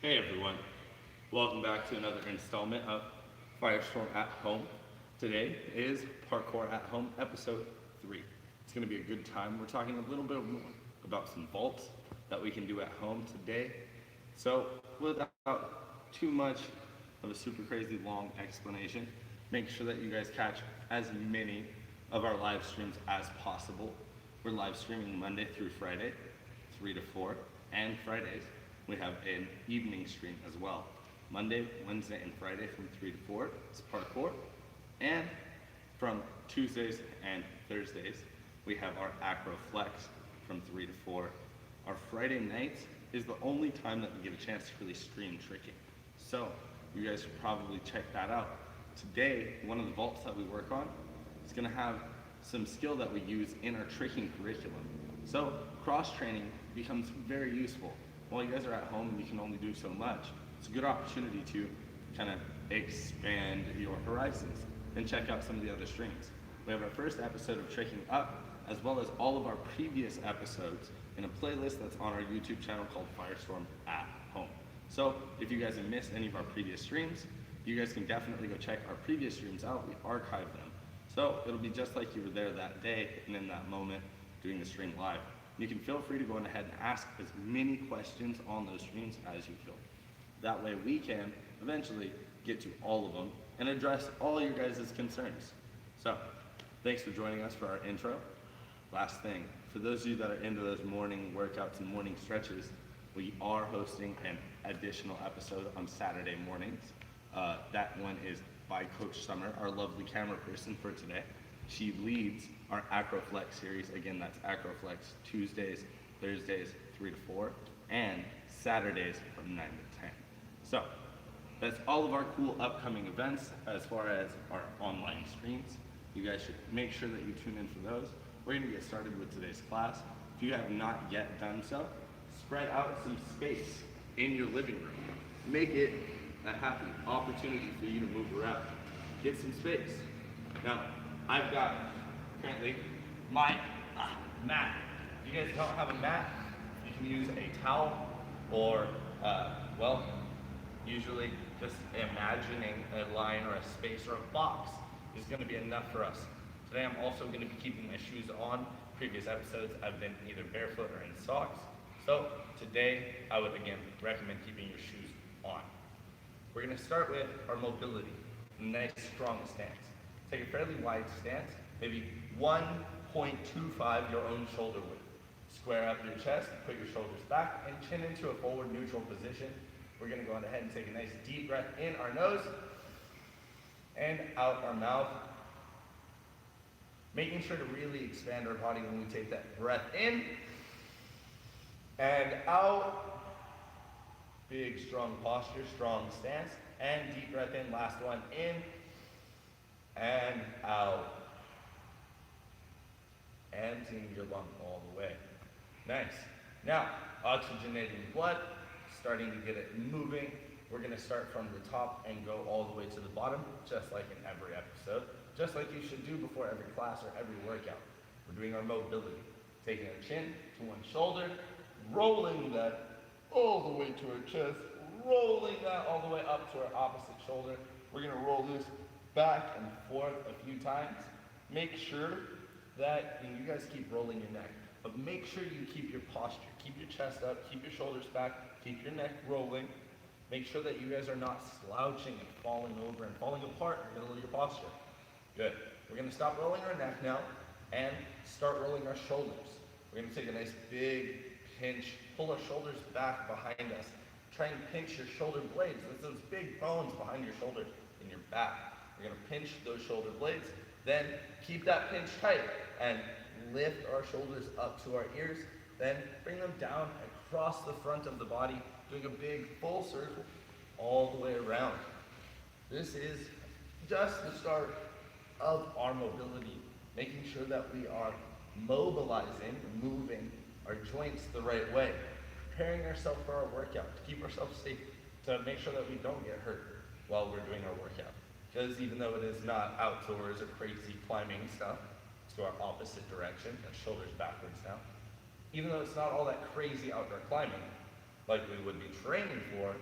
Hey everyone, welcome back to another installment of Firestorm at Home. Today is Parkour at Home episode 3. It's going to be a good time. We're talking a little bit more about some vaults that we can do at home today. So, without too much of a super crazy long explanation, make sure that you guys catch as many of our live streams as possible. We're live streaming Monday through Friday, 3 to 4, and Fridays we have an evening stream as well. Monday, Wednesday, and Friday from 3 to 4 is Parkour. And from Tuesdays and Thursdays, we have our Acro Flex from 3 to 4. Our Friday nights is the only time that we get a chance to really stream tricking. So you guys should probably check that out. Today, one of the vaults that we work on is going to have some skill that we use in our tricking curriculum. So cross-training becomes very useful. While you guys are at home, you can only do so much. It's a good opportunity to kind of expand your horizons and check out some of the other streams. We have our first episode of Tricking Up, as well as all of our previous episodes in a playlist that's on our YouTube channel called Firestorm at Home. So if you guys have missed any of our previous streams, you guys can definitely go check our previous streams out. We archive them. So it'll be just like you were there that day and in that moment doing the stream live. You can feel free to go ahead and ask as many questions on those streams as you feel. That way we can eventually get to all of them and address all your guys' concerns. So, thanks for joining us for our intro. Last thing, for those of you that are into those morning workouts and morning stretches, we are hosting an additional episode on Saturday mornings. That one is by Coach Summer, our lovely camera person for today. She leads our Acroflex series. Again, that's Acroflex Tuesdays, Thursdays, 3 to 4, and Saturdays from 9 to 10. So, that's all of our cool upcoming events as far as our online streams. You guys should make sure that you tune in for those. We're going to get started with today's class. If you have not yet done so, spread out some space in your living room. Make it a happy opportunity for you to move around. Get some space. Now, I've got currently my mat. If you guys don't have a mat, you can use a towel or, usually just imagining a line or a space or a box is going to be enough for us. Today I'm also going to be keeping my shoes on. Previous episodes I've been either barefoot or in socks. So today I would again recommend keeping your shoes on. We're going to start with our mobility, a nice strong stance. Take a fairly wide stance, maybe 1.25 your own shoulder width. Square up your chest, put your shoulders back, and chin into a forward neutral position. We're going to go on ahead and take a nice deep breath in our nose and out our mouth. Making sure to really expand our body when we take that breath in and out. Big, strong posture, strong stance, and deep breath in. Last one, in and out. Emptying your lung all the way. Nice. Now, oxygenating blood, starting to get it moving. We're going to start from the top and go all the way to the bottom, just like in every episode, just like you should do before every class or every workout. We're doing our mobility, taking our chin to one shoulder, rolling that all the way to our chest, rolling that all the way up to our opposite shoulder. We're going to roll this back and forth a few times. Make sure that, and you guys keep rolling your neck, but make sure you keep your posture. Keep your chest up, keep your shoulders back, keep your neck rolling. Make sure that you guys are not slouching and falling over and falling apart in the middle of your posture. Good. We're going to stop rolling our neck now and start rolling our shoulders. We're going to take a nice big pinch, pull our shoulders back behind us. Try and pinch your shoulder blades. There's those big bones behind your shoulder in your back. We're going to pinch those shoulder blades. Then keep that pinch tight and lift our shoulders up to our ears. Then bring them down across the front of the body, doing a big full circle all the way around. This is just the start of our mobility, making sure that we are mobilizing, moving our joints the right way, preparing ourselves for our workout, to keep ourselves safe, to make sure that we don't get hurt while we're doing our workout. Because even though it is not outdoors or crazy climbing stuff, it's to our opposite direction, our shoulders backwards now. Even though it's not all that crazy outdoor climbing, like we would be training for,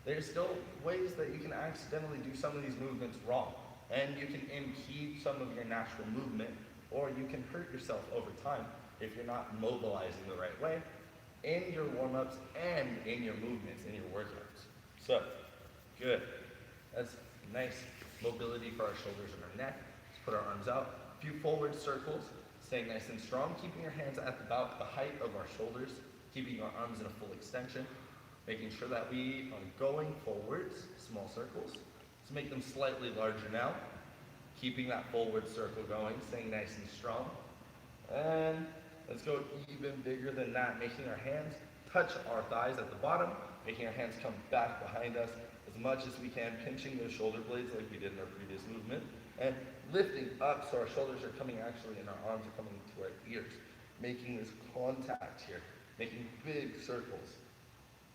there's still ways that you can accidentally do some of these movements wrong. And you can impede some of your natural movement, or you can hurt yourself over time if you're not mobilizing the right way in your warm-ups and in your movements, in your workouts. So, good. That's nice mobility for our shoulders and our neck. Let's put our arms out. A few forward circles, staying nice and strong, keeping your hands at about the height of our shoulders, keeping our arms in a full extension, making sure that we are going forwards, small circles. Let's make them slightly larger now, keeping that forward circle going, staying nice and strong. And let's go even bigger than that, making our hands touch our thighs at the bottom, making our hands come back behind us as much as we can, pinching those shoulder blades like we did in our previous movement, and lifting up so our shoulders are coming actually and our arms are coming to our ears, making this contact here, making big circles.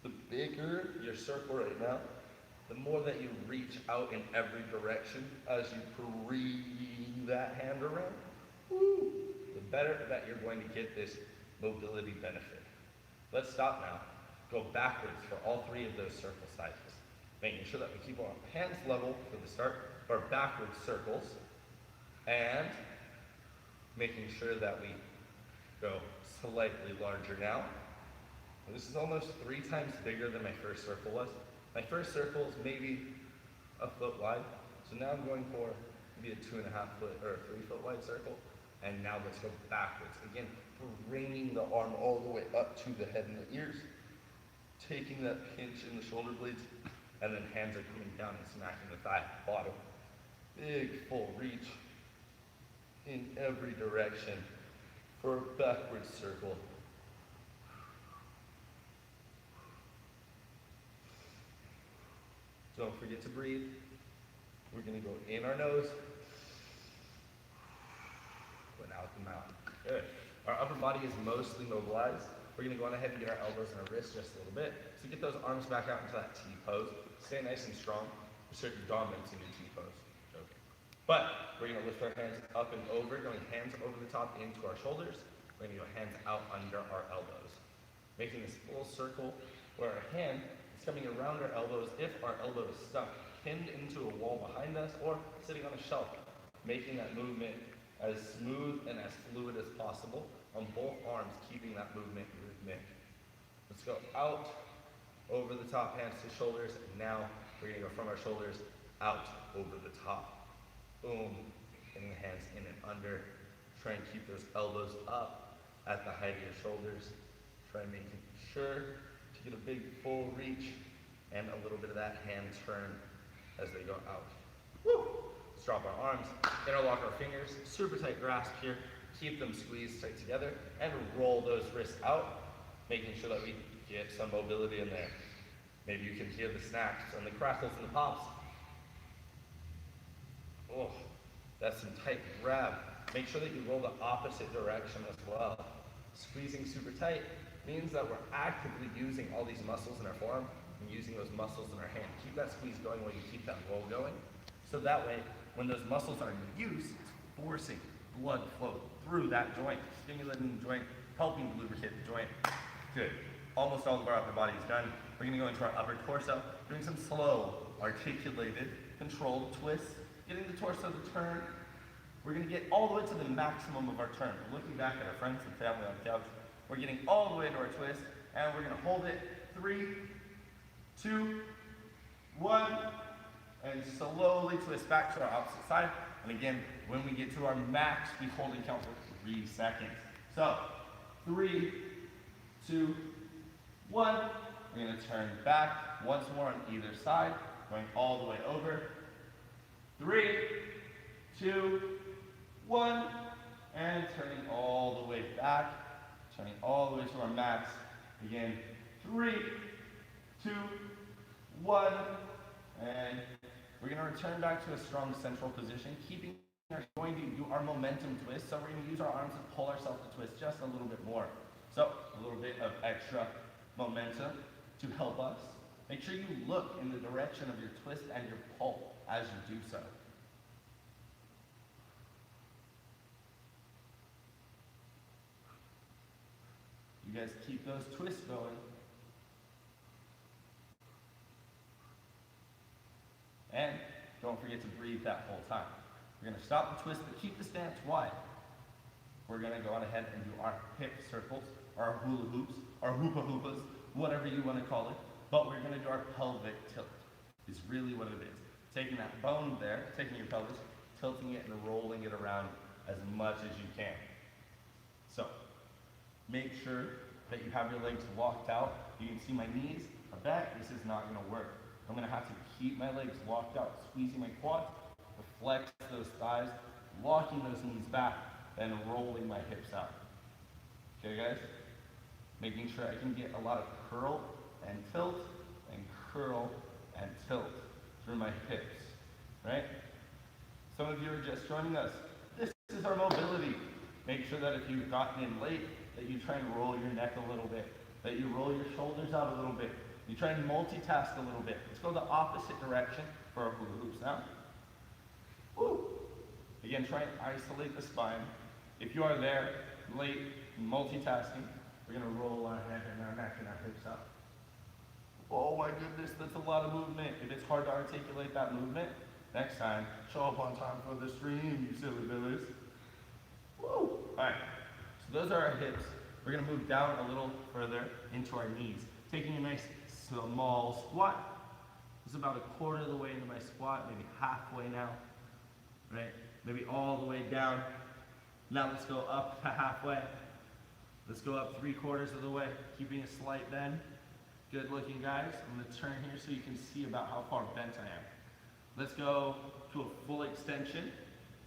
The bigger your circle right now, the more that you reach out in every direction as you bring that hand around, woo, the better that you're going to get this mobility benefit. Let's stop now. Go backwards for all three of those circle sizes. Making sure that we keep our hands level for the start, our backward circles, and making sure that we go slightly larger now. This is almost 3 times bigger than my first circle was. My first circle is maybe a foot wide, so now I'm going for maybe a 2.5 foot or a 3 foot wide circle. And now let's go backwards. Again, bringing the arm all the way up to the head and the ears, taking that pinch in the shoulder blades, and then hands are coming down and smacking the thigh bottom. Big full reach in every direction for a backwards circle. Don't forget to breathe. We're going to go in our nose, and out the mouth. Good. Our upper body is mostly mobilized. We're going to go on ahead and get our elbows and our wrists just a little bit. So get those arms back out into that T pose. Stay nice and strong. Assert your dominance in your T pose. Okay. But we're going to lift our hands up and over, going hands over the top into our shoulders. We're going to go hands out under our elbows. Making this full circle where our hand is coming around our elbows if our elbow is stuck, pinned into a wall behind us, or sitting on a shelf. Making that movement as smooth and as fluid as possible on both arms, keeping that movement rhythmic. Let's go out over the top, hands to shoulders, and now we're going to go from our shoulders out over the top. Boom. Getting the hands in and under. Try and keep those elbows up at the height of your shoulders. Try making sure to get a big full reach and a little bit of that hand turn as they go out. Woo! Let's drop our arms, interlock our fingers, super tight grasp here, keep them squeezed tight together, and roll those wrists out, making sure that we get some mobility in there. Maybe you can hear the snacks and the crackles and the pops. Oh, that's some tight grab. Make sure that you roll the opposite direction as well. Squeezing super tight means that we're actively using all these muscles in our forearm and using those muscles in our hand. Keep that squeeze going while you keep that roll going. So that way, when those muscles are in use, it's forcing blood flow through that joint, stimulating the joint, helping to lubricate the joint. Good. Almost all of our upper body is done. We're going to go into our upper torso, doing some slow, articulated, controlled twists, getting the torso to turn. We're going to get all the way to the maximum of our turn. We're looking back at our friends and family on the couch. We're getting all the way into our twist, and we're going to hold it. 3, 2, 1, and slowly twist back to our opposite side. And again, when we get to our max, we hold and count for 3 seconds. So, 3, 2, 1. We're going to turn back once more on either side, going all the way over. 3, 2, 1, and turning all the way back, turning all the way to our max. Again, 3, 2, 1, and we're going to return back to a strong central position, going to do our momentum twist. So we're going to use our arms to pull ourselves to twist just a little bit more. So a little bit of extra momentum to help us. Make sure you look in the direction of your twist and your pull as you do so. You guys keep those twists going. And don't forget to breathe that whole time. We're gonna stop the twist, but keep the stance wide. We're gonna go on ahead and do our hip circles, our hula hoops, our hoopa hoopas, whatever you wanna call it. But we're gonna do our pelvic tilt, is really what it is. Taking that bone there, taking your pelvis, tilting it and rolling it around as much as you can. So, make sure that you have your legs walked out. You can see my knees are back. This is not gonna work. I'm gonna have to keep my legs walked out, squeezing my quads, flex those thighs, locking those knees back, and rolling my hips out. Okay, guys? Making sure I can get a lot of curl and tilt, and curl and tilt through my hips, right? Some of you are just joining us. This is our mobility. Make sure that if you've gotten in late, that you try and roll your neck a little bit, that you roll your shoulders out a little bit. You try and multitask a little bit. Let's go the opposite direction for our hula hoops now. Woo! Again, try and isolate the spine. If you are there, late, multitasking, we're gonna roll our head and our neck and our hips up. Oh my goodness, that's a lot of movement. If it's hard to articulate that movement, next time, show up on time for the stream, you silly billies. Woo! All right, so those are our hips. We're gonna move down a little further into our knees, taking a nice small squat. This is about a quarter of the way into my squat, maybe halfway now, right? Maybe all the way down. Now let's go up to halfway. Let's go up 3/4 of the way, keeping a slight bend. Good looking, guys. I'm gonna turn here so you can see about how far bent I am. Let's go to a full extension.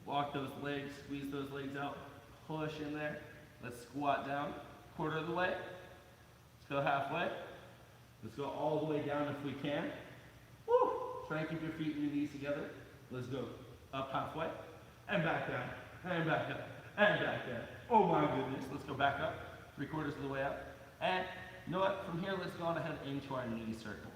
Walk those legs, squeeze those legs out, push in there. Let's squat down, 1/4 of the way. Let's go halfway. Let's go all the way down if we can. Woo! Try and keep your feet and your knees together. Let's go up halfway, and back down, and back up, and back down. Oh my goodness, let's go back up, 3/4 of the way up. And you know what, from here, let's go on ahead into our knee circles.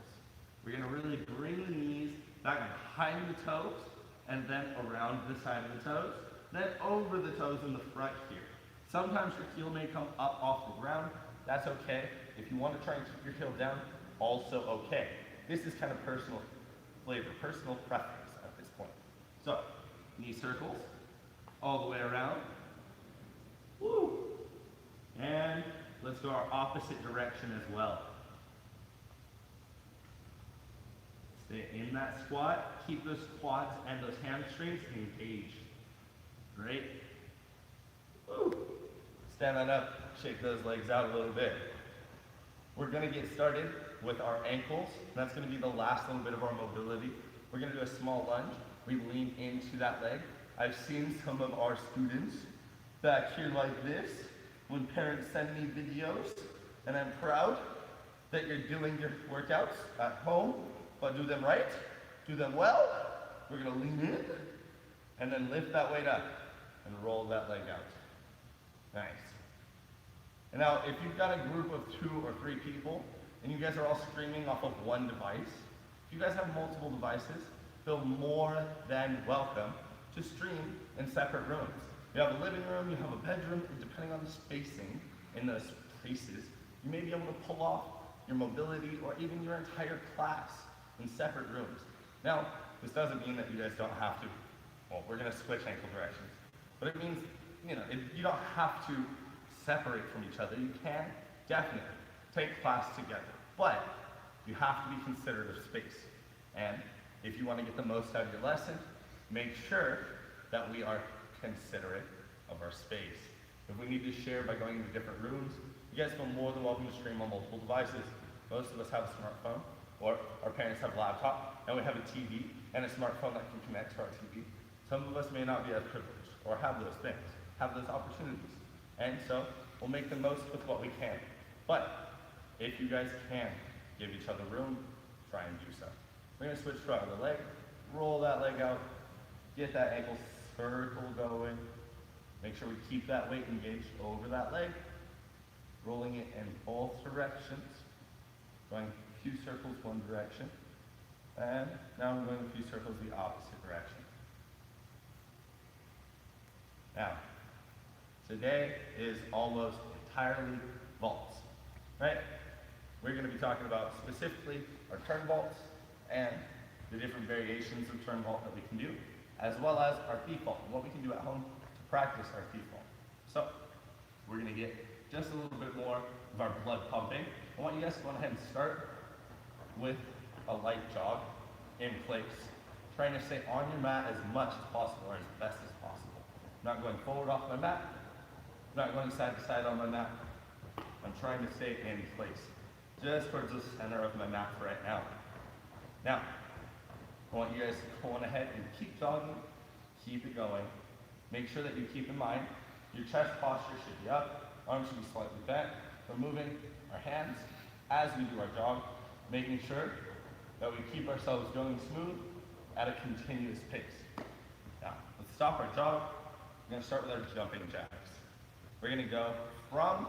We're gonna really bring the knees back behind the toes, and then around the side of the toes, then over the toes in the front here. Sometimes your heel may come up off the ground. That's okay. If you want to try and keep your heel down, also okay. This is kind of personal flavor, personal preference at this point. So, knee circles, all the way around. Woo! And let's go our opposite direction as well. Stay in that squat. Keep those quads and those hamstrings engaged. Great. Woo! Stand on up, shake those legs out a little bit. We're gonna get started with our ankles. That's gonna be the last little bit of our mobility. We're gonna do a small lunge. We lean into that leg. I've seen some of our students back here like this when parents send me videos, and I'm proud that you're doing your workouts at home, but do them right, do them well. We're gonna lean in, and then lift that weight up, and roll that leg out. Nice. And now, if you've got a group of 2 or 3 people, and you guys are all streaming off of one device, if you guys have multiple devices, feel more than welcome to stream in separate rooms. You have a living room, you have a bedroom, and depending on the spacing in those places, you may be able to pull off your mobility or even your entire class in separate rooms. Now, this doesn't mean that you guys don't have to, well, we're gonna switch ankle directions, but it means, you don't have to separate from each other. You can definitely take class together, but you have to be considerate of space. And if you want to get the most out of your lesson, make sure that we are considerate of our space. If we need to share by going into different rooms, you guys feel more than welcome to stream on multiple devices. Most of us have a smartphone, or our parents have a laptop, and we have a TV and a smartphone that can connect to our TV. Some of us may not be as privileged or have those things, have those opportunities. And so we'll make the most with what we can. But if you guys can give each other room, try and do so. We're gonna switch to our other leg, roll that leg out, get that ankle circle going. Make sure we keep that weight engaged over that leg, rolling it in both directions, going a few circles one direction, and now we're going a few circles the opposite direction. Now, today is almost entirely vaults, right? We're going to be talking about specifically our turn vaults and the different variations of turn vault that we can do, as well as our thief vault, and what we can do at home to practice our thief vault. So, we're gonna get just a little bit more of our blood pumping. I want you guys to go ahead and start with a light jog in place, trying to stay on your mat as much as possible, or as best as possible. I'm not going forward off my mat, I'm not going side to side on my mat. I'm trying to stay in place, just towards the center of my mat for right now. Now, I want you guys to go on ahead and keep jogging, keep it going. Make sure that you keep in mind your chest posture should be up, arms should be slightly bent. We're moving our hands as we do our jog, making sure that we keep ourselves going smooth at a continuous pace. Now, let's stop our jog. We're gonna start with our jumping jacks. We're gonna go from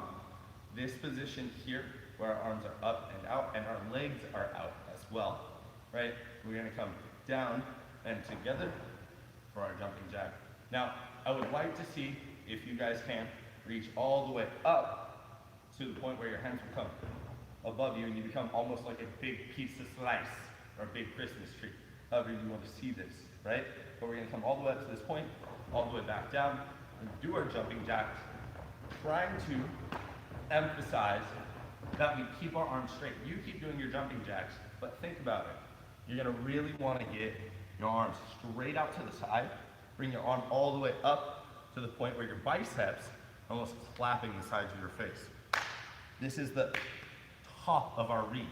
this position here, where our arms are up and out, and our legs are out as well, right? We're gonna come down and together for our jumping jack. Now, I would like to see if you guys can reach all the way up to the point where your hands will come above you and you become almost like a big piece of slice or a big Christmas tree. However you want to see this, right? But we're gonna come all the way up to this point, all the way back down, and do our jumping jacks, trying to emphasize that we keep our arms straight. You keep doing your jumping jacks, but think about it. You're gonna really wanna get your arms straight out to the side, bring your arm all the way up to the point where your biceps are almost clapping the sides of your face. This is the top of our reach.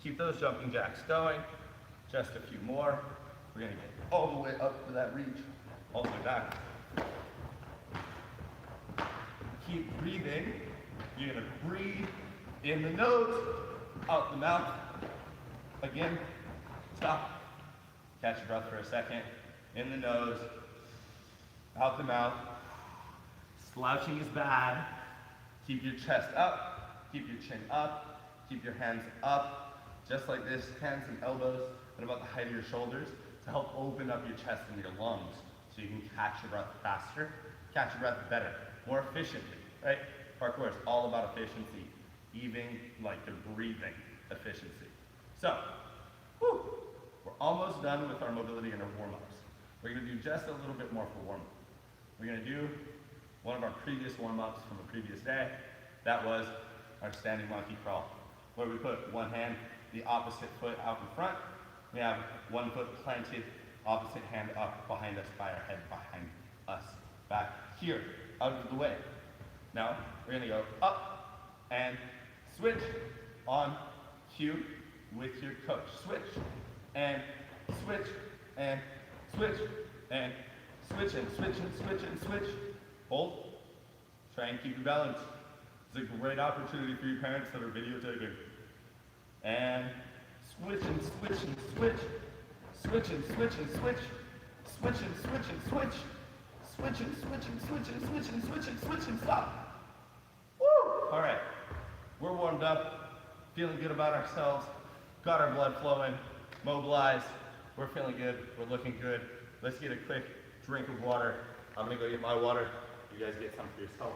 Keep those jumping jacks going. Just a few more. We're gonna get all the way up to that reach, all the way back. Keep breathing. You're gonna breathe in the nose, out the mouth. Again, stop. Catch your breath for a second. In the nose, out the mouth. Slouching is bad. Keep your chest up, keep your chin up, keep your hands up, just like this, hands and elbows at about the height of your shoulders to help open up your chest and your lungs so you can catch your breath faster, catch your breath better, more efficiently, right? Parkour is all about efficiency, even like the breathing efficiency. So, we're almost done with our mobility and our warm-ups. We're gonna do just a little bit more for warm-up. We're gonna do one of our previous warm-ups from a previous day. That was our standing monkey crawl, where we put one hand, the opposite foot out in front. We have one foot planted, opposite hand up behind us by our head behind us. Back here, out of the way. Now, we're gonna go up and switch on cue with your coach. Switch and switch and switch and switch and switch and switch and switch. Hold. Try and keep your balance. It's a great opportunity for your parents that are videotaping. And switch and switch and switch. Switch and switch and switch. Switch and switch and switch. Switch and switch and switch and switch and switch and switch and stop. Woo! All right. We're warmed up, feeling good about ourselves, got our blood flowing, mobilized. We're feeling good. We're looking good. Let's get a quick drink of water. I'm gonna go get my water. You guys get some for yourself.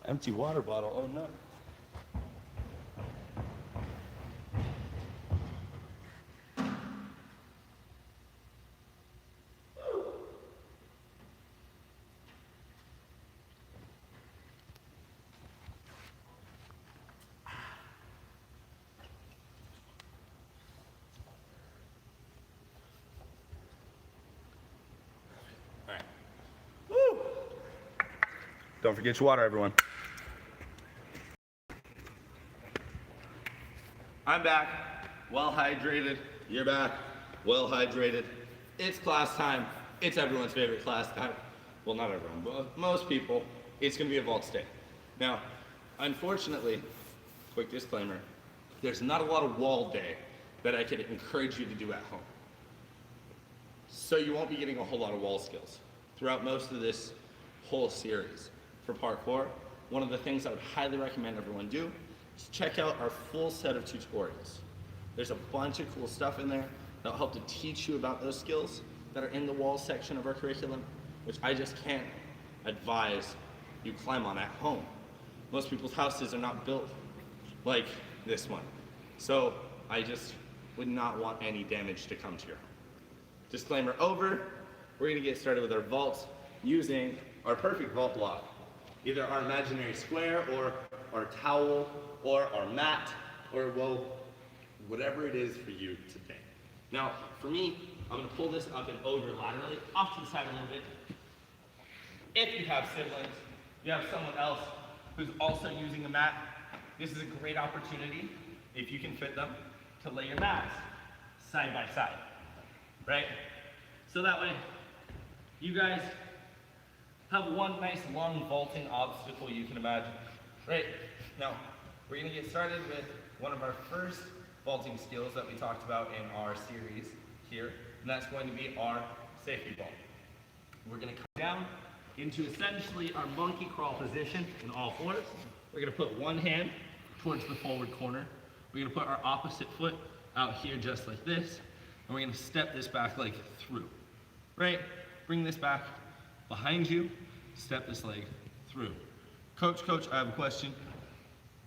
Empty water bottle. Oh no. Don't forget your water, everyone. I'm back, well hydrated. You're back, well hydrated. It's class time. It's everyone's favorite class time. Well, not everyone, but most people. It's gonna be a vault stay. Now, unfortunately, quick disclaimer, there's not a lot of wall day that I could encourage you to do at home. So you won't be getting a whole lot of wall skills throughout most of this whole series. For parkour, one of the things I would highly recommend everyone do is check out our full set of tutorials. There's a bunch of cool stuff in there that'll help to teach you about those skills that are in the wall section of our curriculum, which I just can't advise you climb on at home. Most people's houses are not built like this one. So I just would not want any damage to come to your home. Disclaimer over. We're gonna get started with our vaults using our perfect vault block. Either our imaginary square or our towel or our mat or, well, whatever it is for you today. Now, for me, I'm gonna pull this up and over laterally, off to the side a little bit. If you have siblings, you have someone else who's also using a mat, this is a great opportunity, if you can fit them, to lay your mats side by side, right? So that way, you guys have one nice long vaulting obstacle you can imagine, right? Now, we're gonna get started with one of our first vaulting skills that we talked about in our series here, and that's going to be our safety vault. We're gonna come down into essentially our monkey crawl position in all fours. We're gonna put one hand towards the forward corner. We're gonna put our opposite foot out here just like this, and we're gonna step this back leg through, right? Bring this back behind you, step this leg through. Coach, I have a question.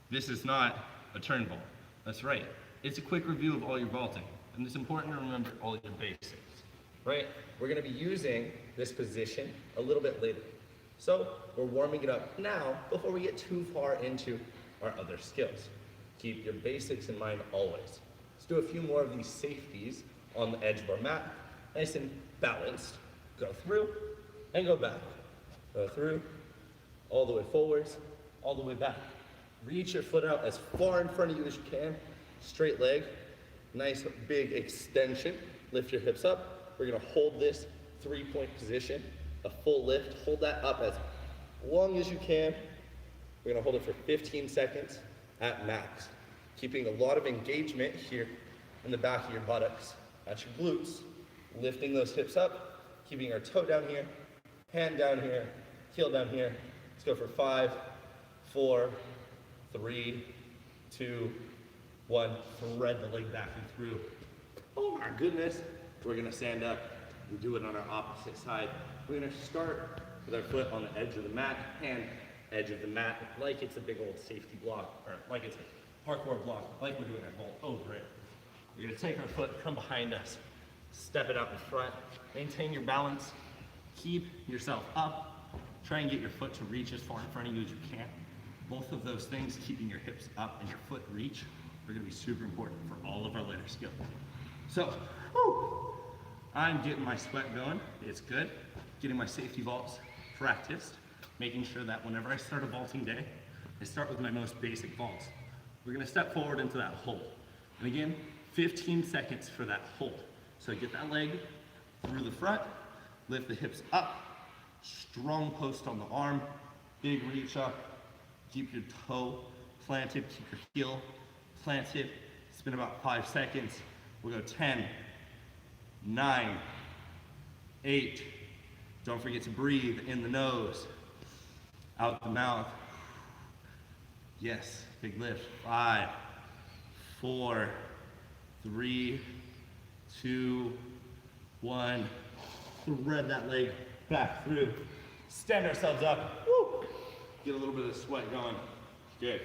This is not a turn vault. That's right. It's a quick review of all your vaulting, and it's important to remember all your basics, right? We're gonna be using this position a little bit later. So we're warming it up now before we get too far into our other skills. Keep your basics in mind always. Let's do a few more of these safeties on the edge of our mat, nice and balanced. Go through and go back. Go through, all the way forwards, all the way back. Reach your foot out as far in front of you as you can. Straight leg, nice big extension. Lift your hips up. We're gonna hold this 3-point position, a full lift. Hold that up as long as you can. We're gonna hold it for 15 seconds at max. Keeping a lot of engagement here in the back of your buttocks. That's your glutes. Lifting those hips up, keeping our toe down here, hand down here, heel down here. Let's go for 5, 4, 3, 2, 1. Thread the leg back and through. Oh my goodness. We're gonna stand up. We do it on our opposite side. We're gonna start with our foot on the edge of the mat, hand edge of the mat, like it's a big old safety block, or like it's a parkour block, like we're doing our vault over it. We're gonna take our foot from behind us, step it out in front, maintain your balance, keep yourself up, try and get your foot to reach as far in front of you as you can. Both of those things, keeping your hips up and your foot reach, are gonna be super important for all of our later skills. So, I'm getting my sweat going, it's good. Getting my safety vaults practiced, making sure that whenever I start a vaulting day, I start with my most basic vaults. We're gonna step forward into that hold. And again, 15 seconds for that hold. So get that leg through the front, lift the hips up, strong post on the arm, big reach up, keep your toe planted, keep your heel planted. Spin about 5 seconds. We'll go 10, 9, 8. Don't forget to breathe in the nose, out the mouth. Yes, big lift. 5, 4, 3, 2, 1. Thread that leg back through. Stand ourselves up. Woo. Get a little bit of sweat going. Good.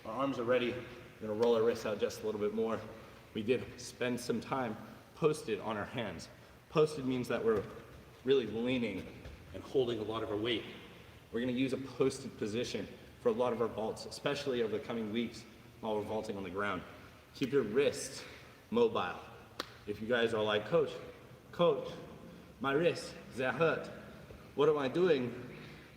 Our arms are ready. We're gonna roll our wrists out just a little bit more. We did spend some time posted on our hands. Posted means that we're really leaning and holding a lot of our weight. We're gonna use a posted position for a lot of our vaults, especially over the coming weeks while we're vaulting on the ground. Keep your wrists mobile. If you guys are like, Coach, my wrists, they hurt. What am I doing?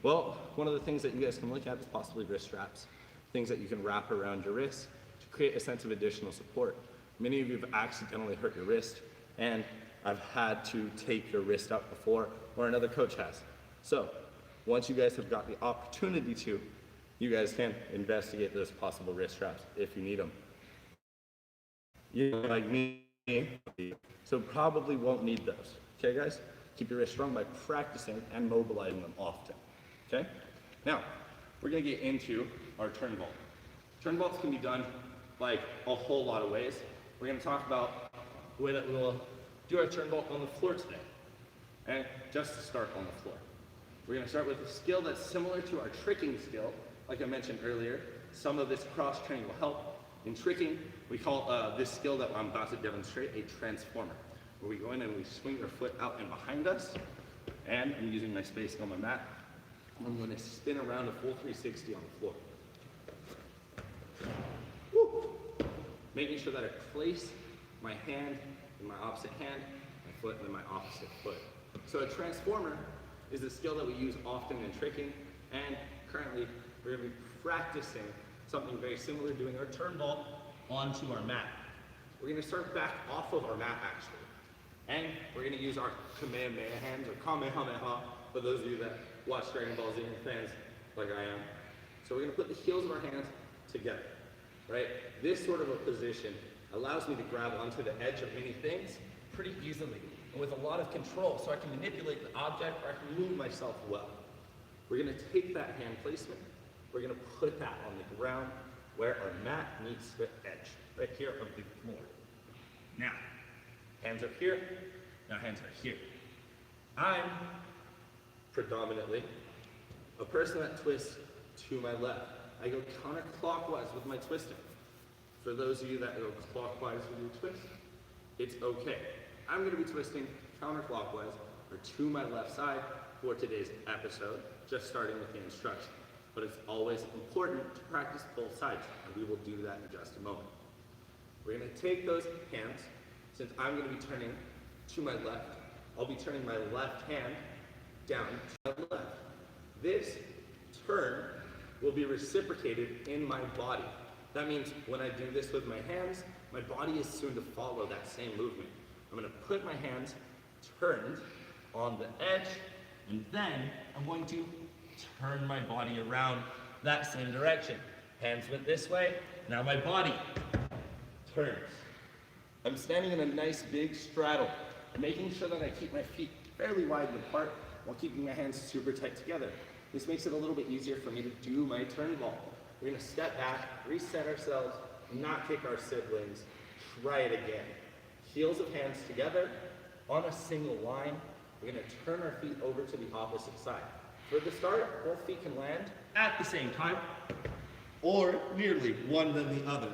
Well, one of the things that you guys can look at is possibly wrist straps, things that you can wrap around your wrists to create a sense of additional support. Many of you have accidentally hurt your wrist, and I've had to tape your wrist up before, or another coach has. So, once you guys have got the opportunity to, you guys can investigate those possible wrist straps if you need them. You're like me, so probably won't need those. Okay, guys? Keep your wrists strong by practicing and mobilizing them often. Okay? Now, we're gonna get into our turn vault. Turn vaults can be done like a whole lot of ways. We're gonna talk about the way that we'll do our turn vault on the floor today. And just to start on the floor, we're gonna start with a skill that's similar to our tricking skill. Like I mentioned earlier, some of this cross training will help. In tricking, we call this skill that I'm about to demonstrate a transformer, where we go in and we swing our foot out and behind us, and I'm using my space on my mat. I'm going to spin around a full 360 on the floor. Woo. Making sure that I place my hand in my opposite hand, my foot in my opposite foot. So a transformer is a skill that we use often in tricking, and currently we're going to be practicing something very similar, doing our turn ball onto our mat. We're going to start back off of our mat actually, and we're going to use our Kamehameha hands, or Kamehameha, for those of you that watch Dragon Ball Z fans like I am. So we're going to put the heels of our hands together, right? This sort of a position allows me to grab onto the edge of many things pretty easily and with a lot of control, so I can manipulate the object or I can move myself well. We're going to take that hand placement, we're going to put that on the ground where our mat meets the edge, right here of the floor. Now, hands are here, now hands are here. I'm predominantly a person that twists to my left. I go counterclockwise with my twisting. For those of you that go clockwise with your twist, it's okay. I'm going to be twisting counterclockwise or to my left side for today's episode, just starting with the instruction. But it's always important to practice both sides, and we will do that in just a moment. We're going to take those hands, since I'm going to be turning to my left, I'll be turning my left hand down to my left. This turn will be reciprocated in my body. That means when I do this with my hands, my body is soon to follow that same movement. I'm going to put my hands turned on the edge, and then I'm going to turn my body around that same direction. Hands went this way, now my body turns. I'm standing in a nice big straddle, making sure that I keep my feet fairly wide apart while keeping my hands super tight together. This makes it a little bit easier for me to do my turn ball. We're going to step back, reset ourselves, not kick our siblings, try it again. Heels of hands together on a single line. We're going to turn our feet over to the opposite side. For the start, both feet can land at the same time, or nearly one than the other.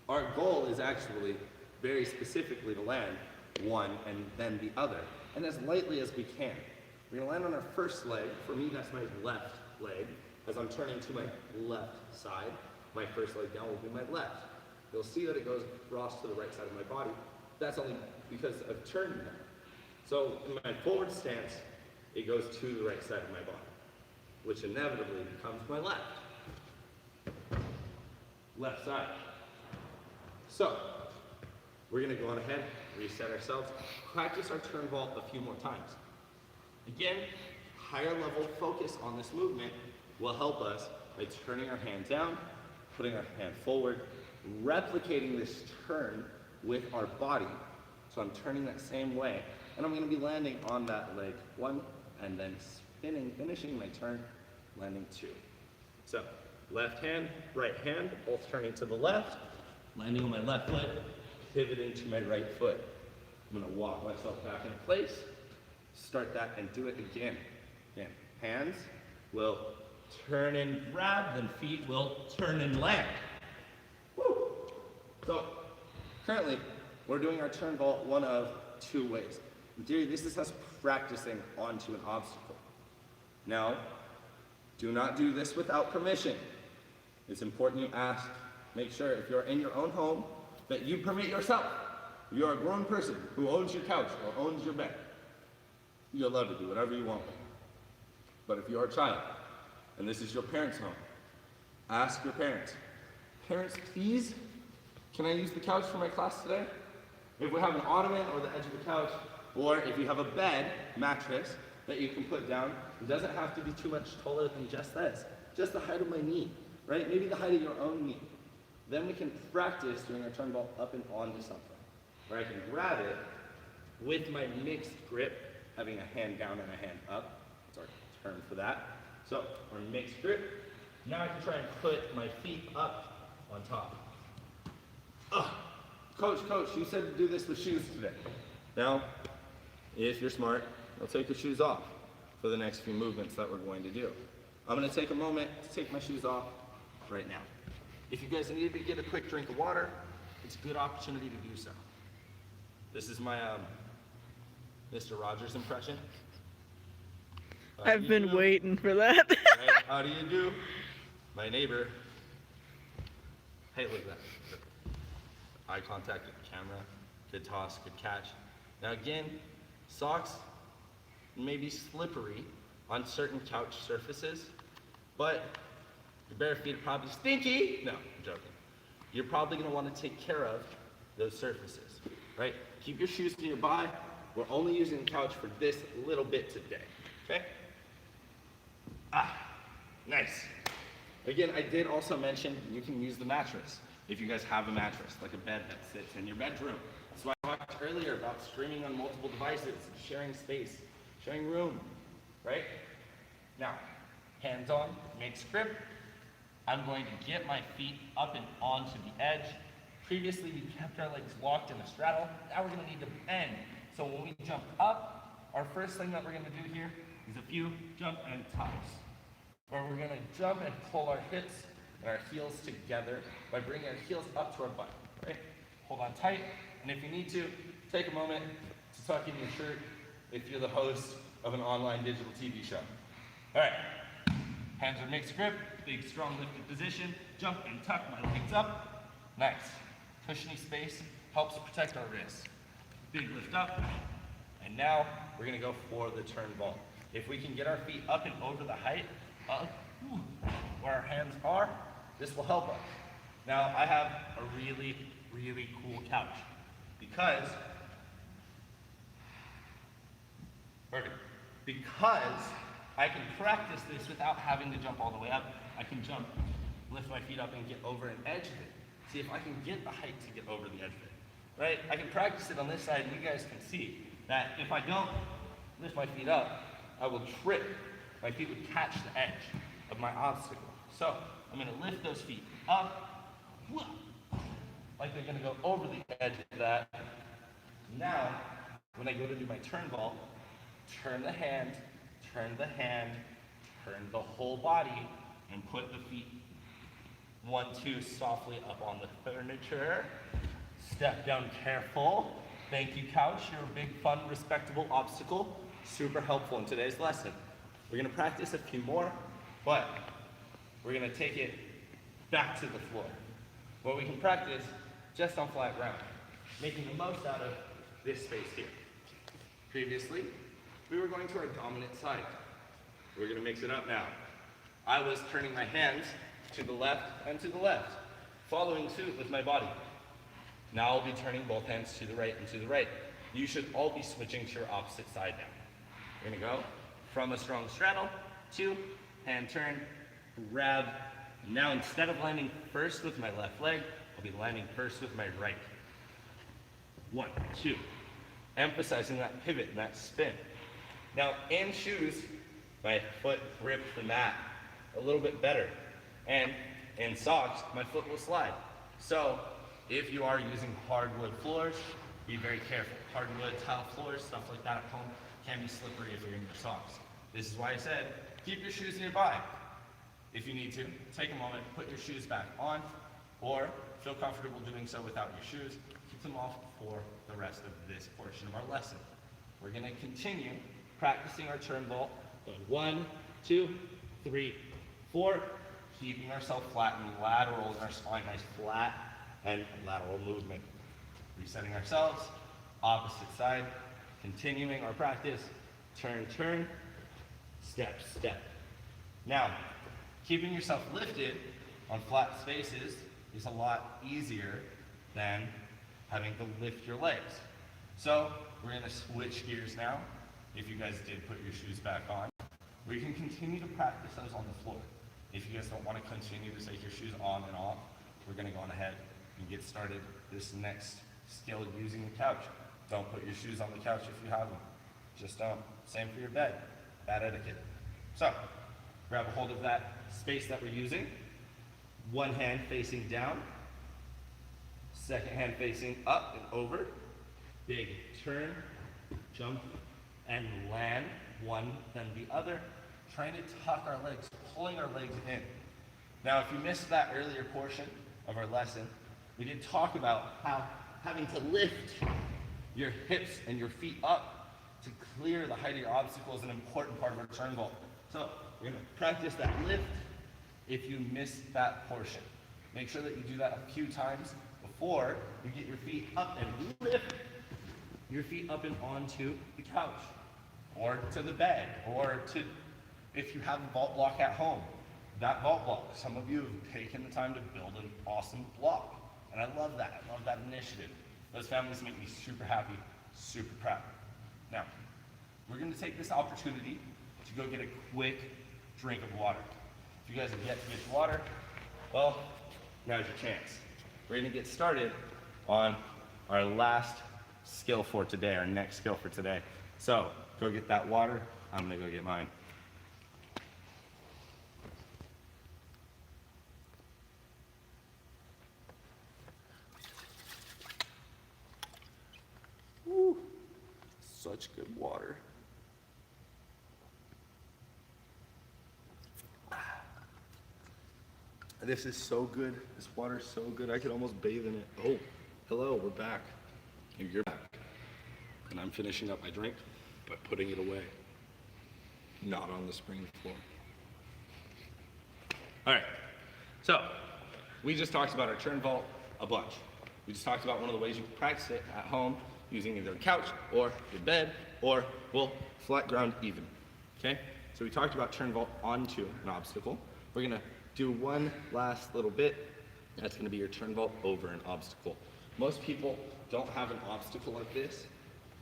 Our goal is actually very specifically to land one and then the other, and as lightly as we can. We're going to land on our first leg. For me, that's my left leg. As I'm turning to my left side, my first leg down will be my left. You'll see that it goes across to the right side of my body. That's only because I've turned now. So in my forward stance, it goes to the right side of my body, which inevitably becomes my left. Left side. So we're going to go on ahead, reset ourselves, practice our turn ball a few more times. Again, higher level focus on this movement will help us by turning our hand down, putting our hand forward, replicating this turn with our body. So I'm turning that same way, and I'm going to be landing on that leg one, and then spinning, finishing my turn, landing two. So left hand, right hand, both turning to the left, landing on my left foot, pivoting to my right foot. I'm going to walk myself back in place, start that and do it again. Again, hands will turn and grab, then feet will turn and land. Woo! So currently, we're doing our turn ball one of two ways. In theory, this is us practicing onto an obstacle. Now, do not do this without permission. It's important you ask, make sure if you're in your own home, that you permit yourself. If you're a grown person who owns your couch or owns your bed, you're allowed to do whatever you want with it. But if you're a child, and this is your parents' home, ask your parents, parents, please, can I use the couch for my class today? If we have an ottoman or the edge of the couch, or if you have a bed, mattress, that you can put down, it doesn't have to be too much taller than just this, just the height of my knee, right? Maybe the height of your own knee. Then we can practice doing our turn ball up and onto something, where I can grab it with my mixed grip, having a hand down and a hand up. That's our term for that. So, our mixed grip. Now I can try and put my feet up on top. Coach, you said to do this with shoes today. Now, if you're smart, I'll take your shoes off for the next few movements that we're going to do. I'm going to take a moment to take my shoes off right now. If you guys need to get a quick drink of water, it's a good opportunity to do so. This is my Mr. Rogers impression. I've been waiting for that. Right? How do you do? My neighbor. Hey, look at that. Eye contact with the camera. Good toss, good catch. Now again, socks may be slippery on certain couch surfaces, but your bare feet are probably stinky. No, I'm joking. You're probably gonna wanna take care of those surfaces, right? Keep your shoes nearby. We're only using the couch for this little bit today, okay? Nice. Again, I did also mention you can use the mattress if you guys have a mattress, like a bed that sits in your bedroom. That's why I talked earlier about streaming on multiple devices, sharing space, sharing room, right? Now, hands on, makes grip. I'm going to get my feet up and onto the edge. Previously, we kept our legs locked in a straddle. Now we're gonna need to bend. So when we jump up, our first thing that we're gonna do here is a few jump and tucks, where we're gonna jump and pull our hips and our heels together by bringing our heels up to our butt, right? Hold on tight, and if you need to, take a moment to tuck in your shirt if you're the host of an online digital TV show. All right, hands are mixed grip, big strong lifted position, jump and tuck my legs up. Nice. Cushiony space helps protect our wrists. Big lift up, and now we're gonna go for the turn ball. If we can get our feet up and over the height of where our hands are, this will help us. Now, I have a really, really cool couch because I can practice this without having to jump all the way up. I can jump, lift my feet up and get over an edge of it. See if I can get the height to get over the edge of it, right? I can practice it on this side and you guys can see that if I don't lift my feet up, I will trip. My feet would catch the edge of my obstacle. So I'm gonna lift those feet up, like they're gonna go over the edge of that. Now, when I go to do my turn ball, turn the hand, turn the whole body, and put the feet 1, 2 softly up on the furniture. Step down careful. Thank you, couch. You're a big, fun, respectable obstacle. Super helpful in today's lesson. We're gonna practice a few more, but we're gonna take it back to the floor, where we can practice just on flat ground, making the most out of this space here. Previously, we were going to our dominant side. We're gonna mix it up now. I was turning my hands to the left and to the left, following suit with my body. Now I'll be turning both hands to the right and to the right. You should all be switching to your opposite side now. We're gonna go from a strong straddle to hand turn, grab. Now instead of landing first with my left leg, I'll be landing first with my right. 1, 2. Emphasizing that pivot and that spin. Now in shoes, my foot grips the mat a little bit better. And in socks, my foot will slide. So if you are using hardwood floors, be very careful. Hardwood tile floors, stuff like that at home, can be slippery if you're in your socks. This is why I said, keep your shoes nearby. If you need to, take a moment, put your shoes back on, or feel comfortable doing so without your shoes, keep them off for the rest of this portion of our lesson. We're gonna continue practicing our turn ball. 1, 2, 3, 4, keeping ourselves flat and lateral in our spine, nice flat and lateral movement. Resetting ourselves, opposite side, continuing our practice, turn, turn, step, step. Now, keeping yourself lifted on flat spaces is a lot easier than having to lift your legs. So we're gonna switch gears now. If you guys did put your shoes back on, we can continue to practice those on the floor. If you guys don't want to continue to take your shoes on and off, we're gonna go on ahead and get started this next skill using the couch. Don't put your shoes on the couch if you have them. Just don't. Same for your bed. Bad etiquette. So, grab a hold of that space that we're using. One hand facing down. Second hand facing up and over. Big turn, jump, and land. One, then the other. Trying to tuck our legs, pulling our legs in. Now, if you missed that earlier portion of our lesson, we did talk about how having to lift your hips and your feet up to clear the height of your obstacle is an important part of our turn vault. So we're gonna practice that lift if you missed that portion. Make sure that you do that a few times before you get your feet up and lift your feet up and onto the couch or to the bed or to, if you have a vault block at home, that vault block. Some of you have taken the time to build an awesome block. And I love that. I love that initiative. Those families make me super happy, super proud. Now, we're going to take this opportunity to go get a quick drink of water. If you guys have yet to get water, well, now's your chance. We're going to get started on our last skill for today, our next skill for today. So, go get that water. I'm going to go get mine. Woo, such good water. This is so good. This water is so good. I could almost bathe in it. Oh, hello, we're back. You're back. And I'm finishing up my drink, but putting it away. Not on the spring floor. All right, so we just talked about our turn vault a bunch. We just talked about one of the ways you can practice it at home using either a couch or your bed or, well, flat ground even, okay? So we talked about turn vault onto an obstacle. We're gonna do one last little bit. That's gonna be your turn vault over an obstacle. Most people don't have an obstacle like this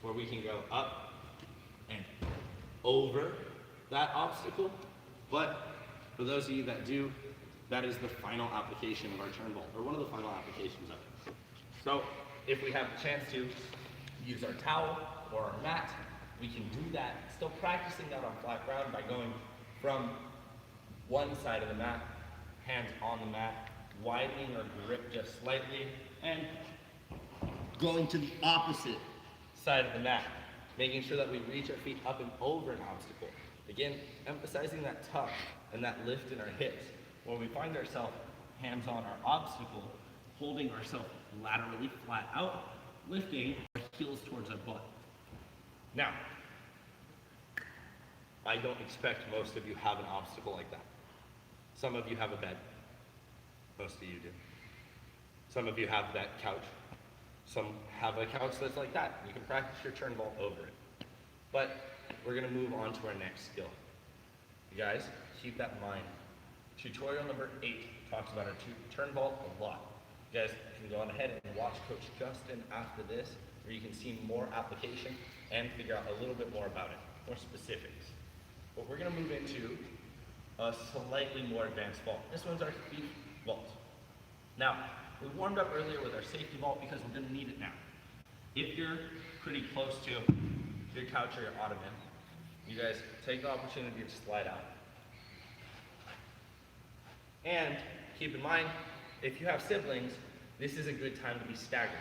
where we can go up and over that obstacle, but for those of you that do, that is the final application of our turn vault, or one of the final applications of it. So if we have the chance to use our towel or our mat, we can do that, still practicing that on flat ground by going from one side of the mat, hands on the mat, widening our grip just slightly, and going to the opposite side of the mat, making sure that we reach our feet up and over an obstacle. Again, emphasizing that tuck and that lift in our hips, where we find ourselves hands on our obstacle, holding ourselves laterally flat out, lifting our heels towards our butt. Now, I don't expect most of you have an obstacle like that. Some of you have a bed. Most of you do. Some of you have that couch. Some have a couch that's like that. You can practice your turn vault over it. But we're gonna move on to our next skill. You guys, keep that in mind. Tutorial number 8 talks about our turn vault a lot. You guys can go on ahead and watch Coach Justin after this, where you can see more application and figure out a little bit more about it, more specifics. But we're gonna move into a slightly more advanced vault. This one's our feet vault. Now, we warmed up earlier with our safety vault because we're gonna need it now. If you're pretty close to your couch or your ottoman, you guys take the opportunity to slide out. And keep in mind, if you have siblings, this is a good time to be staggered.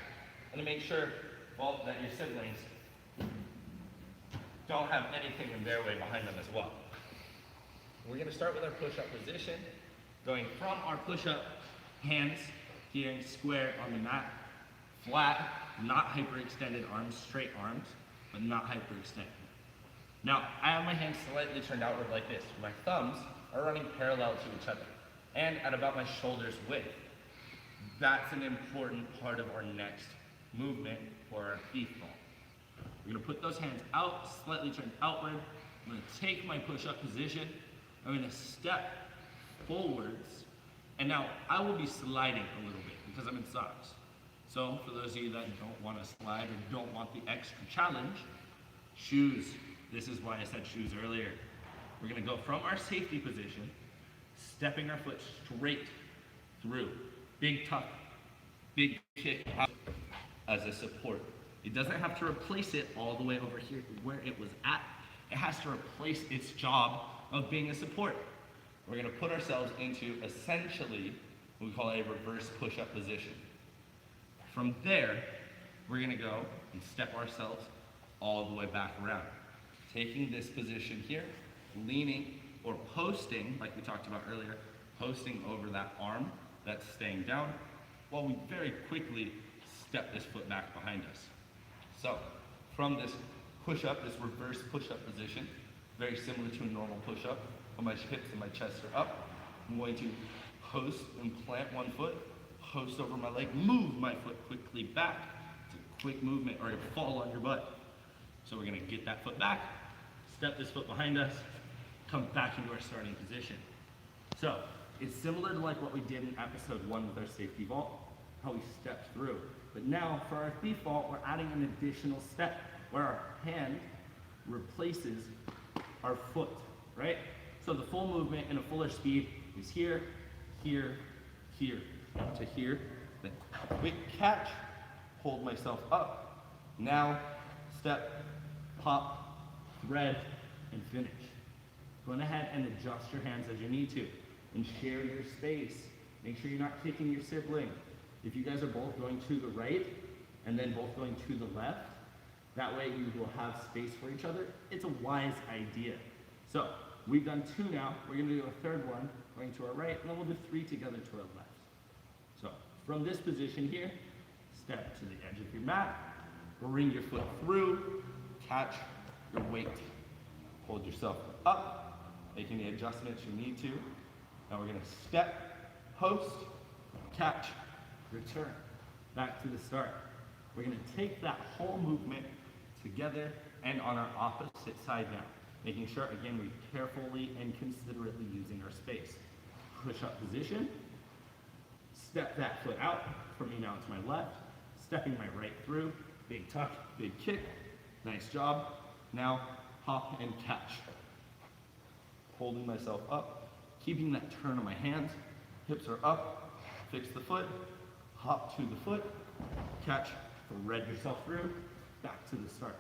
And to make sure, well, that your siblings don't have anything in their way behind them as well. We're gonna start with our push-up position, going from our push-up, hands here square on the mat, flat, not hyperextended arms, straight arms, but not hyperextended. Now, I have my hands slightly turned outward like this. My thumbs are running parallel to each other and at about my shoulder's width. That's an important part of our next movement for our feet vault. We're gonna put those hands out, slightly turned outward. I'm gonna take my push-up position. I'm gonna step forwards. And now I will be sliding a little bit because I'm in socks. So for those of you that don't wanna slide or don't want the extra challenge, shoes. This is why I said shoes earlier. We're gonna go from our safety position, stepping our foot straight through. Big tuck, big kick out as a support. It doesn't have to replace it all the way over here where it was at. It has to replace its job of being a support. We're gonna put ourselves into essentially what we call a reverse push-up position. From there, we're gonna go and step ourselves all the way back around. Taking this position here, leaning or posting, like we talked about earlier, posting over that arm that's staying down, while we very quickly step this foot back behind us. So, from this push-up, this reverse push-up position, very similar to a normal push-up, when my hips and my chest are up, I'm going to host and plant one foot, host over my leg, move my foot quickly back. It's a quick movement or it'll fall on your butt. So we're gonna get that foot back, step this foot behind us, come back into our starting position. So it's similar to like what we did in episode 1 with our safety vault, how we stepped through. But now for our thief vault, we're adding an additional step where our hand replaces our foot, right? So the full movement in a fuller speed is here, here, here, to here, then quick catch, hold myself up, now step, pop, thread, and finish. Go ahead and adjust your hands as you need to, and share your space. Make sure you're not kicking your sibling. If you guys are both going to the right, and then both going to the left, that way you will have space for each other. It's a wise idea. So, we've done 2 now, we're gonna do a third one, going to our right, and then we'll do 3 together to our left. So, from this position here, step to the edge of your mat, bring your foot through, catch your weight. Hold yourself up, making the adjustments you need to. Now we're gonna step, host, catch, return. Back to the start. We're gonna take that whole movement together and on our opposite side now. Making sure, again, we're carefully and considerately using our space. Push-up position, step that foot out, for me now to my left, stepping my right through, big tuck, big kick, nice job. Now, hop and catch. Holding myself up, keeping that turn of my hands, hips are up, fix the foot, hop to the foot, catch, thread yourself through, back to the start.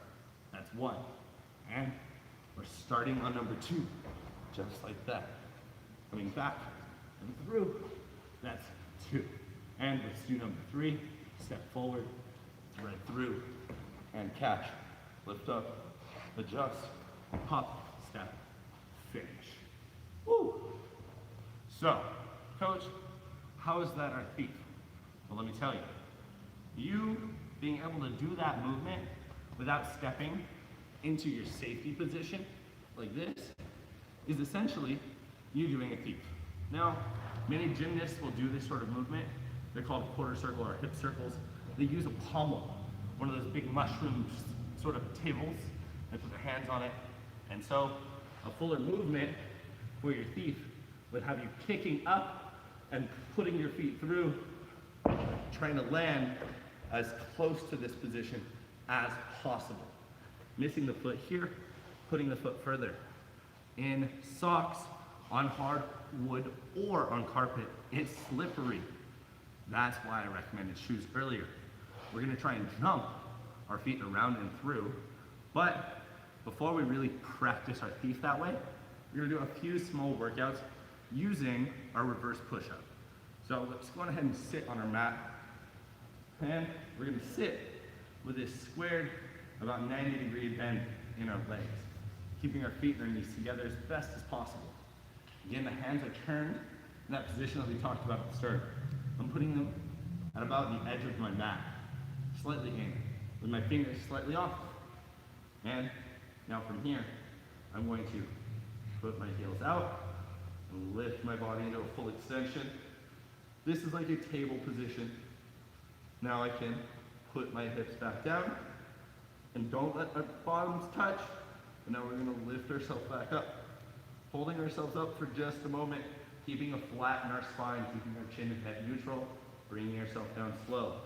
That's 1. And we're starting on number 2, just like that. Coming back and through, that's 2. And let's do number 3, step forward, thread through, and catch. Lift up, adjust, pop, step, finish. Woo! So, coach, how is that our thief? Well, let me tell you. You being able to do that movement without stepping into your safety position, like this, is essentially you doing a thief. Now, many gymnasts will do this sort of movement. They're called quarter circle or hip circles. They use a pommel, one of those big mushroom sort of tables. They put their hands on it. And so, a fuller movement for your thief would have you kicking up and putting your feet through, trying to land as close to this position as possible. Missing the foot here, putting the foot further. In socks, on hard wood, or on carpet, it's slippery. That's why I recommended shoes earlier. We're gonna try and jump our feet around and through, but before we really practice our thief that way, we're gonna do a few small workouts using our reverse push-up. So let's go ahead and sit on our mat, and we're gonna sit with this squared, about 90-degree bend in our legs, keeping our feet and our knees together as best as possible. Again, the hands are turned in that position that we talked about at the start. I'm putting them at about the edge of my mat, slightly in, with my fingers slightly off. And now from here, I'm going to put my heels out and lift my body into a full extension. This is like a table position. Now I can put my hips back down, and don't let our bottoms touch. And now we're gonna lift ourselves back up. Holding ourselves up for just a moment, keeping a flat in our spine, keeping our chin and head neutral, bringing yourself down slow.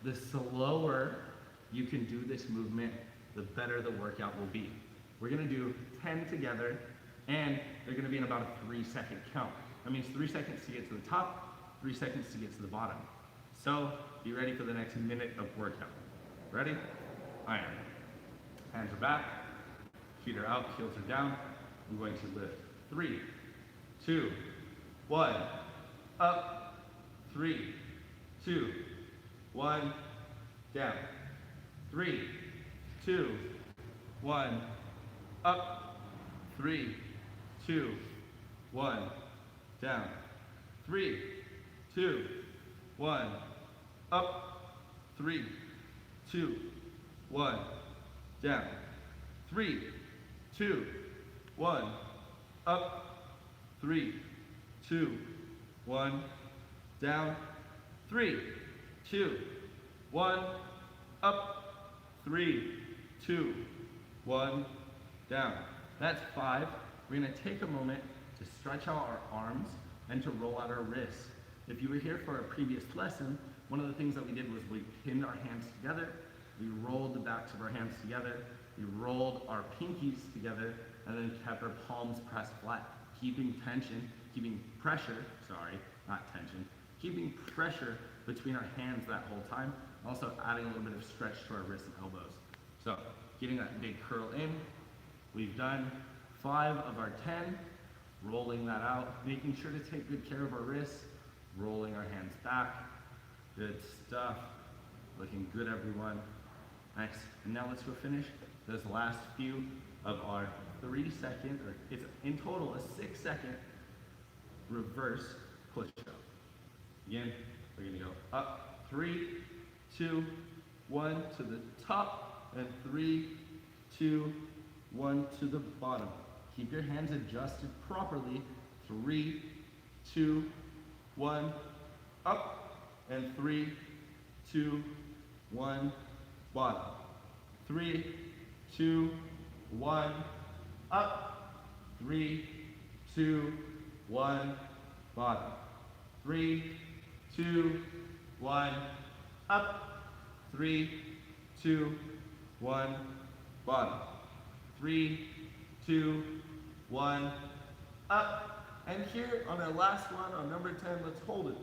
The slower you can do this movement, the better the workout will be. We're gonna do 10 together, and they're gonna be in about a 3-second count. That means 3 seconds to get to the top, 3 seconds to get to the bottom. So, be ready for the next minute of workout. Ready? I am. Hands are back, feet are out, heels are down. I'm going to lift. 3, 2, 1, up. 3, 2, 1, down. 3, 2, 1, up. 3, 2, 1, down. 3, 2, 1, up, 3, 2, 1, down, 3, 2, 1, up, 3, 2, 1, down, 3, 2, 1, up, 3, 2, 1, down. That's 5. We're gonna take a moment to stretch out our arms and to roll out our wrists. If you were here for a previous lesson, one of the things that we did was we pinned our hands together, we rolled the backs of our hands together, we rolled our pinkies together, and then kept our palms pressed flat, keeping pressure between our hands that whole time, also adding a little bit of stretch to our wrists and elbows. So, getting that big curl in. We've done 5 of our 10, rolling that out, making sure to take good care of our wrists, rolling our hands back. Good stuff. Looking good, everyone. Nice. And now let's go finish those last few of our 3-second, or it's in total a 6-second reverse push-up. Again, we're gonna go up, 3, 2, 1 to the top, and 3, 2, 1 to the bottom. Keep your hands adjusted properly. 3, 2, 1, up, and 3, 2, 1, bottom. 3, 2, 1, up, 3, 2, 1, bottom. 3, 2, 1, up, 3, 2, 1, bottom. 3, 2, 1, up. And here on our last one, on number 10, let's hold it.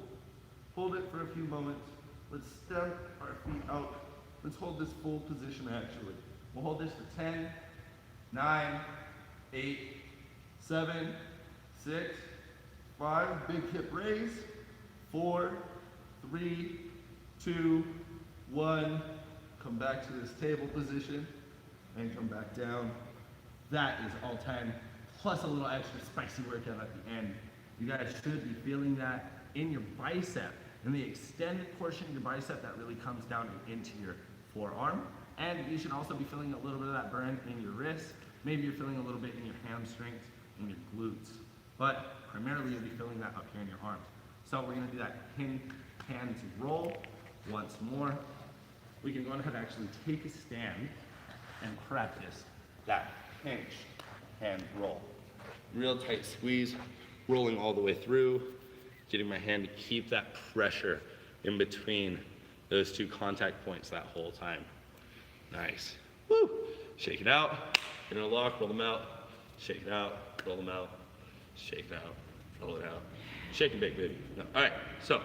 Hold it for a few moments. Let's step our feet out. Let's hold this full position actually. We'll hold this for 10, 9, 8, 7, 6, 5, big hip raise, 4, 3, 2, 1, come back to this table position, and come back down. That is all 10, plus a little extra spicy workout at the end. You guys should be feeling that in your bicep, in the extended portion of your bicep that really comes down into your forearm. And you should also be feeling a little bit of that burn in your wrist. Maybe you're feeling a little bit in your hamstrings and your glutes. But primarily you'll be feeling that up here in your arms. So we're gonna do that pin hands roll once more. We can go ahead and actually take a stand and practice that pinch hand roll. Real tight squeeze, rolling all the way through, getting my hand to keep that pressure in between those 2 contact points that whole time. Nice. Woo! Shake it out, interlock, roll them out, shake it out, roll them out, shake it out, roll it out. Shake and bake, baby. No. All right, so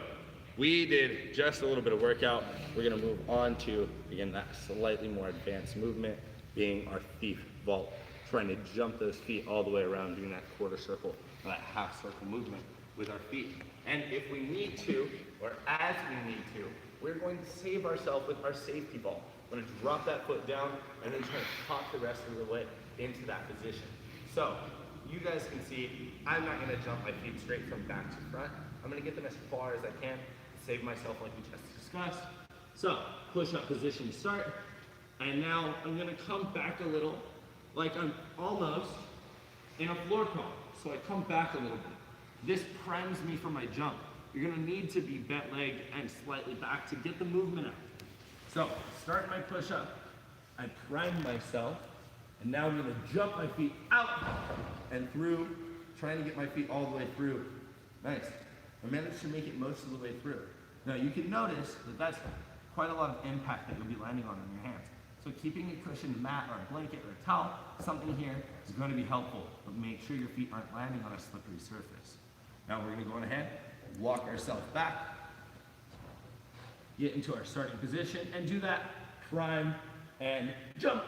we did just a little bit of workout. We're gonna move on to, again, that slightly more advanced movement, being our feet vault, trying to jump those feet all the way around, doing that quarter circle, that half circle movement with our feet. And if we need to, or as we need to, we're going to save ourselves with our safety vault. We're gonna drop that foot down and then try to pop the rest of the way into that position. So, you guys can see, I'm not gonna jump my feet straight from back to front. I'm gonna get them as far as I can, save myself like we just discussed. So, push-up position to start. And now I'm gonna come back a little, like I'm almost in a floor crawl. So I come back a little bit. This primes me for my jump. You're gonna need to be bent leg and slightly back to get the movement out. So, start my push-up. I prime myself, and now I'm gonna jump my feet out and through, trying to get my feet all the way through. Nice. I managed to make it most of the way through. Now you can notice that that's quite a lot of impact that you'll be landing on in your hands. So keeping a cushioned mat or a blanket or a towel, something here is going to be helpful, but make sure your feet aren't landing on a slippery surface. Now we're going to go on ahead, walk ourselves back, get into our starting position, and do that prime and jump.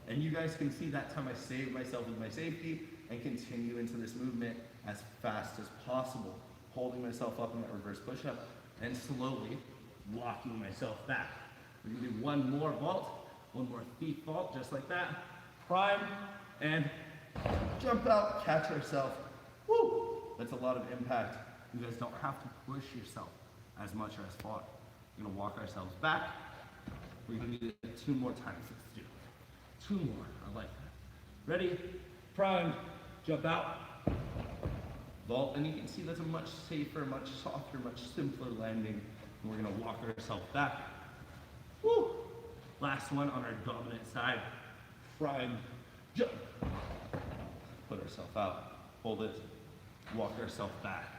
And you guys can see that time I saved myself with my safety and continue into this movement as fast as possible, holding myself up in that reverse push-up and slowly walking myself back. We're gonna do one more vault, one more feet vault, just like that. Prime and jump out, catch ourselves. Woo! That's a lot of impact You guys don't have to push yourself as much or as far. We're gonna walk ourselves back. We're gonna do it 2 more times. Let's do it. 2 more, I like that. Ready, primed, jump out, vault, and you can see that's a much safer, much softer, much simpler landing. And we're gonna walk ourselves back. Woo! Last one on our dominant side, primed, jump. Put ourselves out, hold it, walk ourselves back.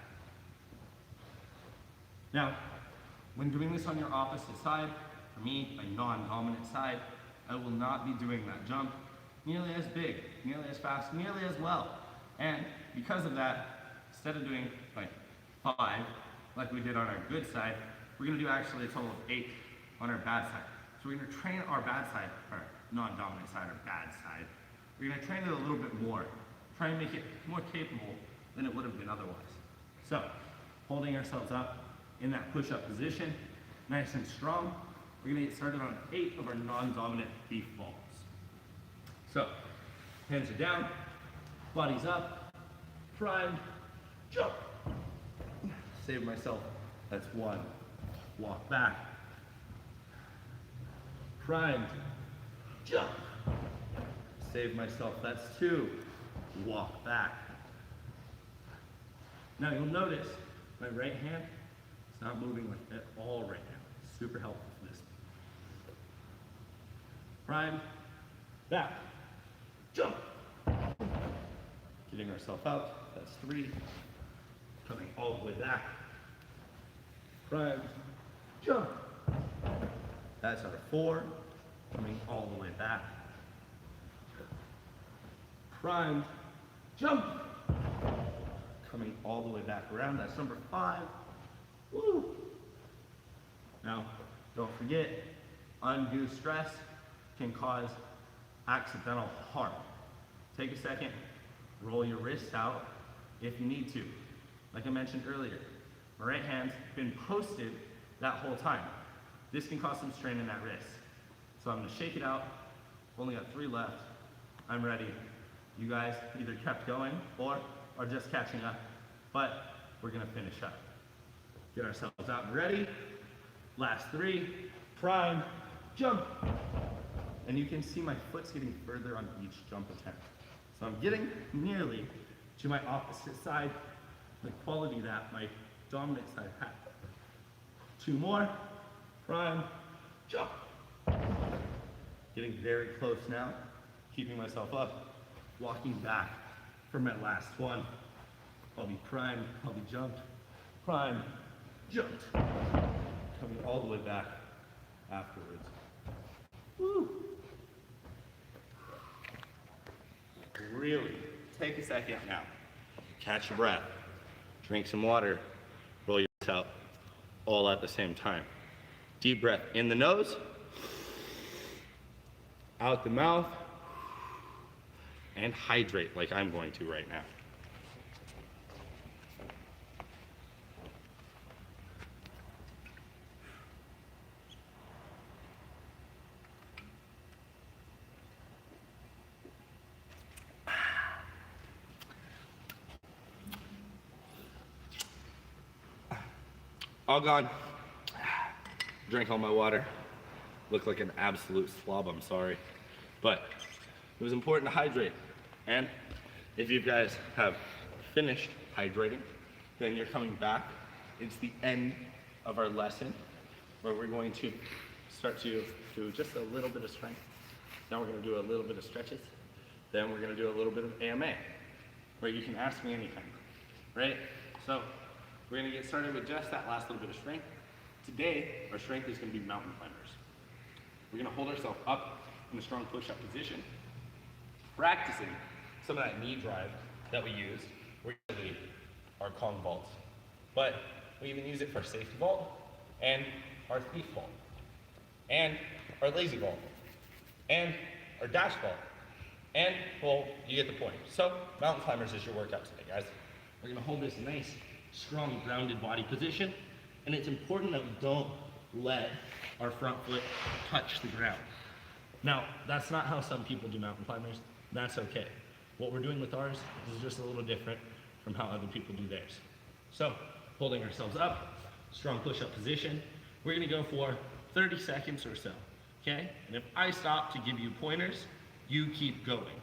Now, when doing this on your opposite side, for me, my non-dominant side, I will not be doing that jump nearly as big, nearly as fast, nearly as well. And because of that, instead of doing like 5, like we did on our good side, we're gonna do actually a total of 8 on our bad side. So we're gonna train our bad side, our non-dominant side, or bad side. We're gonna train it a little bit more, try and make it more capable than it would have been otherwise. So, holding ourselves up in that push-up position, nice and strong. We're gonna get started on 8 of our non-dominant beef balls. So, hands are down, body's up, primed, jump. Save myself, that's 1. Walk back, primed, jump. Save myself, that's 2. Walk back. Now you'll notice my right hand is not moving like at all right now. Super helpful for this. Prime, back, jump. Getting ourselves out, that's 3. Coming all the way back. Prime, jump. That's our 4. Coming all the way back. Primed, jump. Coming all the way back around, that's number 5. Woo. Now, don't forget, undue stress can cause accidental harm. Take a second, roll your wrists out if you need to. Like I mentioned earlier, my right hand's been posted that whole time. This can cause some strain in that wrist. So I'm gonna shake it out. Only got 3 left. I'm ready. You guys either kept going or are just catching up, but we're gonna finish up. Get ourselves out and ready. Last 3, prime, jump. And you can see my foot's getting further on each jump attempt. So I'm getting nearly to my opposite side, the quality that my dominant side had. 2 more, prime, jump. Getting very close now, keeping myself up. Walking back for my last one. I'll be primed, I'll be jumped, primed, jumped. Coming all the way back afterwards. Woo. Really, take a second now. Catch your breath, drink some water, roll your out, all at the same time. Deep breath in the nose, out the mouth, and hydrate like I'm going to right now. All gone. Drank all my water. Looked like an absolute slob, I'm sorry. But it was important to hydrate. And if you guys have finished hydrating, then you're coming back. It's the end of our lesson where we're going to start to do just a little bit of strength. Now we're going to do a little bit of stretches. Then we're going to do a little bit of AMA, where you can ask me anything, right? So we're going to get started with just that last little bit of strength. Today, our strength is going to be mountain climbers. We're going to hold ourselves up in a strong push-up position, practicing some of that knee drive that we use, regularly our Kong vaults. But we even use it for safety vault, and our thief vault, and our lazy vault, and our dash vault, and, well, you get the point. So, mountain climbers is your workout today, guys. We're gonna hold this nice, strong, grounded body position, and it's important that we don't let our front foot touch the ground. Now, that's not how some people do mountain climbers. That's okay. What we're doing with ours is just a little different from how other people do theirs. So, holding ourselves up, strong push-up position. We're gonna go for 30 seconds or so, okay? And if I stop to give you pointers, you keep going.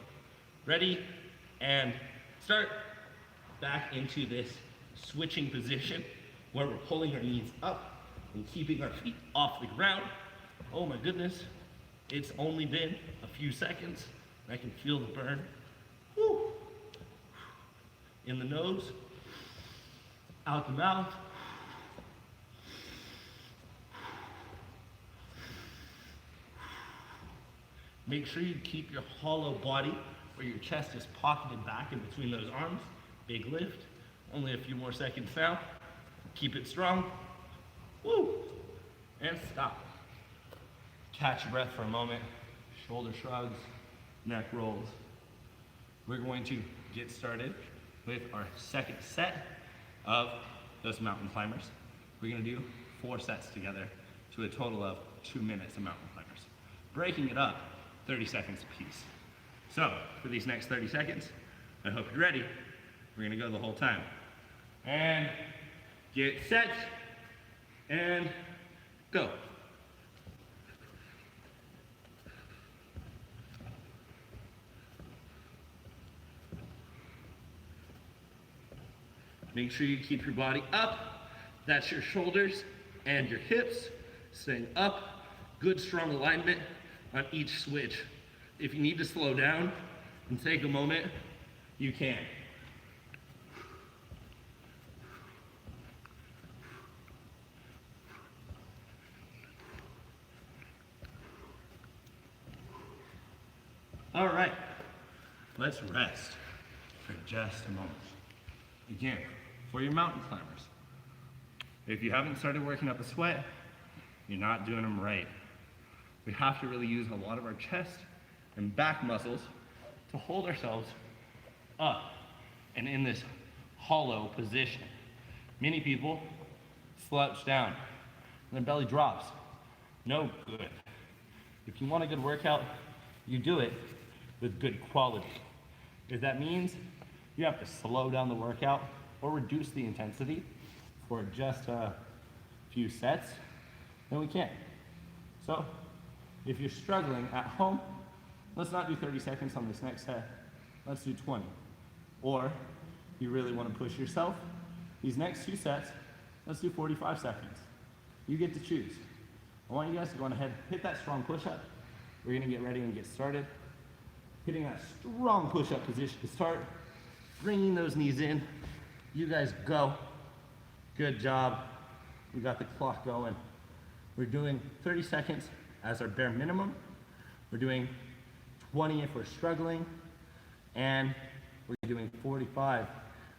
Ready? And start. Back into this switching position where we're pulling our knees up and keeping our feet off the ground. Oh my goodness, it's only been a few seconds. I can feel the burn. Woo. In the nose, out the mouth. Make sure you keep your hollow body where your chest is pocketed back in between those arms. Big lift. Only a few more seconds now. Keep it strong. Woo! And stop. Catch your breath for a moment. Shoulder shrugs, neck rolls. We're going to get started with our second set of those mountain climbers. We're going to do 4 sets together to a total of 2 minutes of mountain climbers. Breaking it up 30 seconds apiece. So, for these next 30 seconds, I hope you're ready. We're gonna go the whole time. And get set, and go. Make sure you keep your body up. That's your shoulders and your hips staying up. Good strong alignment on each switch. If you need to slow down and take a moment, you can. All right, let's rest for just a moment. Again, for your mountain climbers, if you haven't started working up a sweat, you're not doing them right. We have to really use a lot of our chest and back muscles to hold ourselves up and in this hollow position. Many people slouch down and their belly drops. No good. If you want a good workout, you do it with good quality. If that means you have to slow down the workout or reduce the intensity for just a few sets, then we can. So if you're struggling at home, let's not do 30 seconds on this next set. Let's do 20. Or you really want to push yourself, these next 2 sets, let's do 45 seconds. You get to choose. I want you guys to go on ahead, hit that strong push-up. We're gonna get ready and get started. Hitting that strong push-up position to start, bringing those knees in. You guys go. Good job. We got the clock going. We're doing 30 seconds as our bare minimum. We're doing 20 if we're struggling, and we're doing 45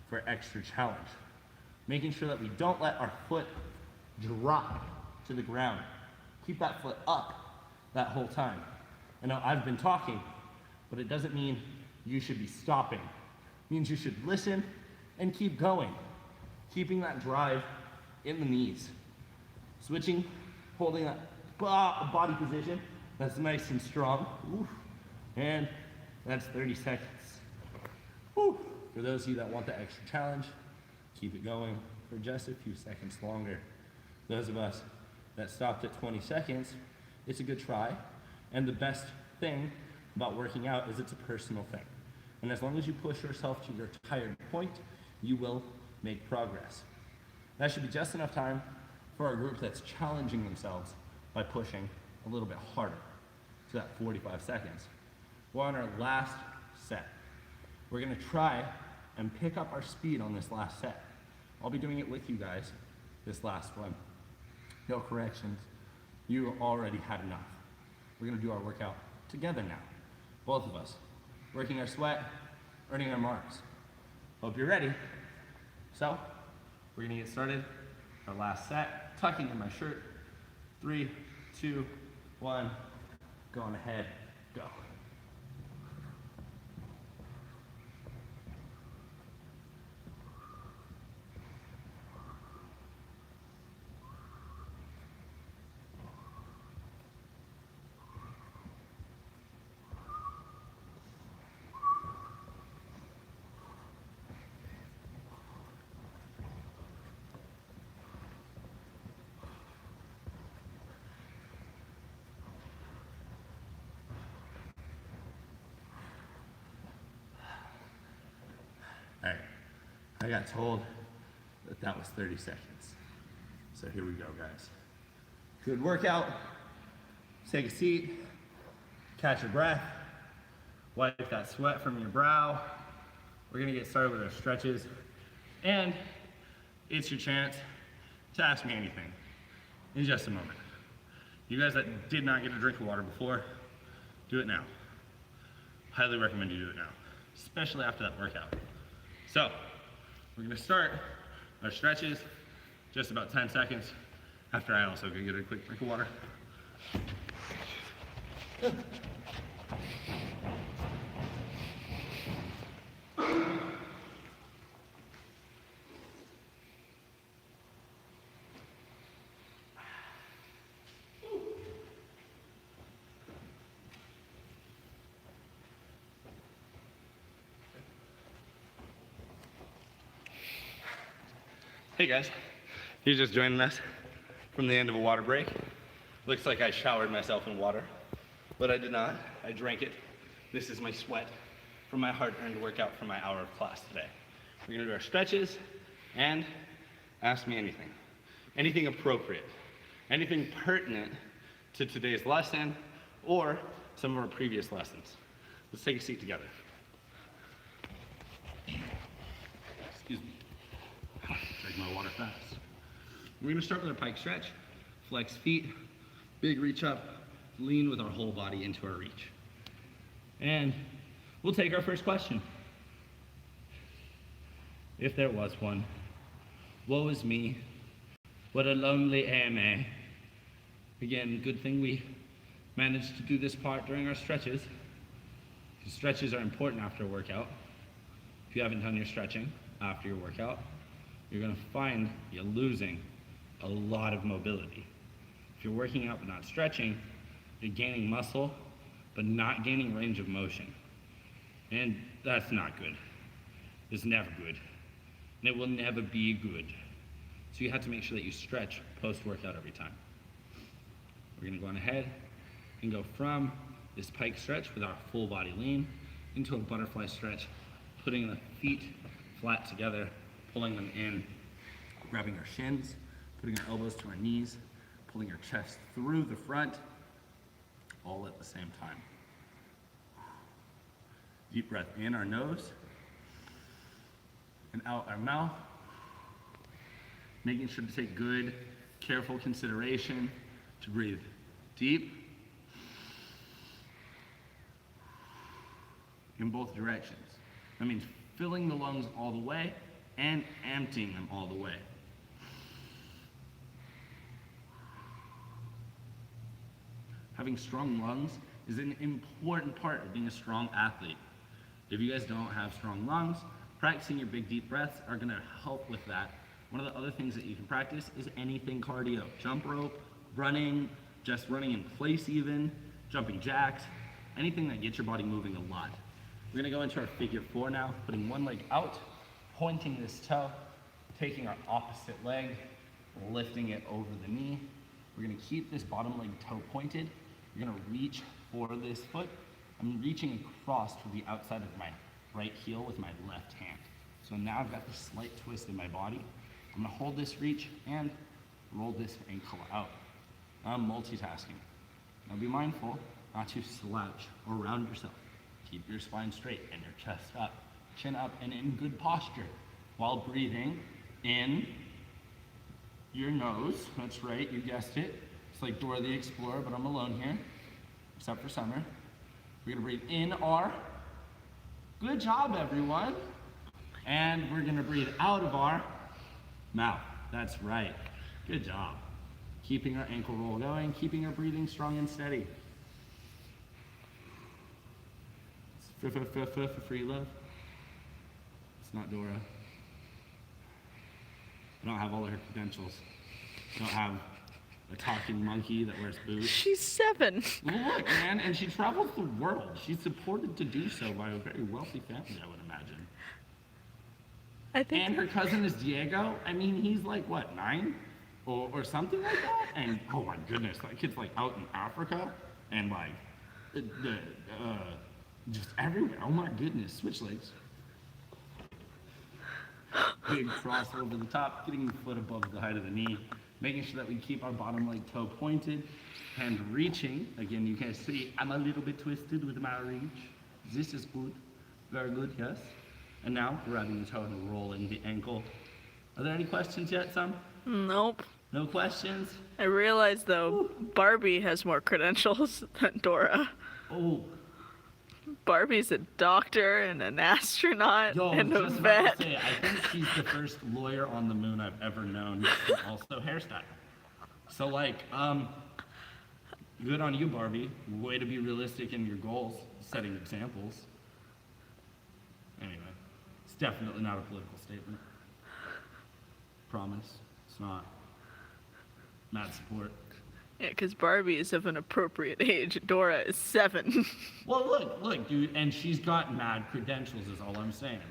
for extra challenge. Making sure that we don't let our foot drop to the ground. Keep that foot up that whole time. I know I've been talking, but it doesn't mean you should be stopping. It means you should listen and keep going. Keeping that drive in the knees. Switching, holding that body position that's nice and strong. Oof. And that's 30 seconds. Woo. For those of you that want the extra challenge, keep it going for just a few seconds longer. Those of us that stopped at 20 seconds, it's a good try. And the best thing about working out is it's a personal thing. And as long as you push yourself to your tired point, you will make progress. That should be just enough time for our group that's challenging themselves by pushing a little bit harder to that 45 seconds. We're on our last set. We're gonna try and pick up our speed on this last set. I'll be doing it with you guys, this last one. No corrections. You already had enough. We're gonna do our workout together now. Both of us. Working our sweat, earning our marks. Hope you're ready. So, we're gonna get started. Our last set, tucking in my shirt. 3, 2, 1, go on ahead, go. All right, I got told that that was 30 seconds. So here we go, guys. Good workout. Take a seat, catch your breath, wipe that sweat from your brow. We're gonna get started with our stretches, and it's your chance to ask me anything in just a moment. You guys that did not get a drink of water before, do it now. Highly recommend you do it now, especially after that workout. So, we're gonna start our stretches, just about 10 seconds, after I also go get a quick drink of water. Hey guys, you're just joining us from the end of a water break. Looks like I showered myself in water, but I did not. I drank it. This is my sweat from my hard-earned workout from my hour of class today. We're gonna do our stretches and ask me anything. Anything appropriate, anything pertinent to today's lesson or some of our previous lessons. Let's take a seat together. Excuse me. Drink my water fast. We're gonna start with our pike stretch. Flex feet, big reach up, lean with our whole body into our reach. And we'll take our first question. If there was one. Woe is me, what a lonely am I. Again, good thing we managed to do this part during our stretches. Because stretches are important after a workout. If you haven't done your stretching after your workout, you're gonna find you're losing a lot of mobility. If you're working out but not stretching, you're gaining muscle, but not gaining range of motion. And that's not good. It's never good. And it will never be good. So you have to make sure that you stretch post-workout every time. We're gonna go on ahead and go from this pike stretch with our full body lean into a butterfly stretch, putting the feet flat together, pulling them in, grabbing our shins, putting our elbows to our knees, pulling our chest through the front, all at the same time. Deep breath in our nose and out our mouth. Making sure to take good, careful consideration to breathe deep in both directions. That means filling the lungs all the way and emptying them all the way. Having strong lungs is an important part of being a strong athlete. If you guys don't have strong lungs, practicing your big deep breaths are gonna help with that. One of the other things that you can practice is anything cardio. Jump rope, running, just running in place even, jumping jacks, anything that gets your body moving a lot. We're gonna go into our figure four now, putting one leg out, pointing this toe, taking our opposite leg, lifting it over the knee. We're gonna keep this bottom leg toe pointed. We're gonna reach for this foot. I'm reaching across to the outside of my right heel with my left hand. So now I've got this slight twist in my body. I'm gonna hold this reach and roll this ankle out. I'm multitasking. Now be mindful not to slouch or round yourself. Keep your spine straight and your chest up, chin up, and in good posture while breathing in your nose. That's right, you guessed it. It's like Dora the Explorer, but I'm alone here, except for Summer. We're gonna breathe in our, good job everyone. And we're gonna breathe out of our mouth. That's right, good job. Keeping our ankle roll going, keeping our breathing strong and steady. It's FreeLove. It's not Dora. I don't have all of her credentials. I don't have a talking monkey that wears boots. She's 7. Look, man, and she travels the world. She's supported to do so by a very wealthy family, I would imagine. I think. And her cousin is Diego. I mean, he's like, what, 9? Or something like that? And, oh my goodness, that kid's like out in Africa and like, just everywhere. Oh my goodness, switch legs. Big cross over the top, getting the foot above the height of the knee, making sure that we keep our bottom leg toe pointed, hand reaching. Again, you can see I'm a little bit twisted with my reach. This is good. Very good, yes. And now, grabbing the toe and rolling the ankle. Are there any questions yet, Sam? Nope. No questions? I realize though, Barbie has more credentials than Dora. Oh, Barbie's a doctor and an astronaut yo, and a just about vet. to say, I think she's the first lawyer on the moon I've ever known, and also hairstyle. So like, good on you, Barbie. Way to be realistic in your goals, setting examples. Anyway, it's definitely not a political statement. Promise, it's not. Mad support. Yeah, because Barbie is of an appropriate age. Dora is 7. Well, look, dude, and she's got mad credentials, is all I'm saying.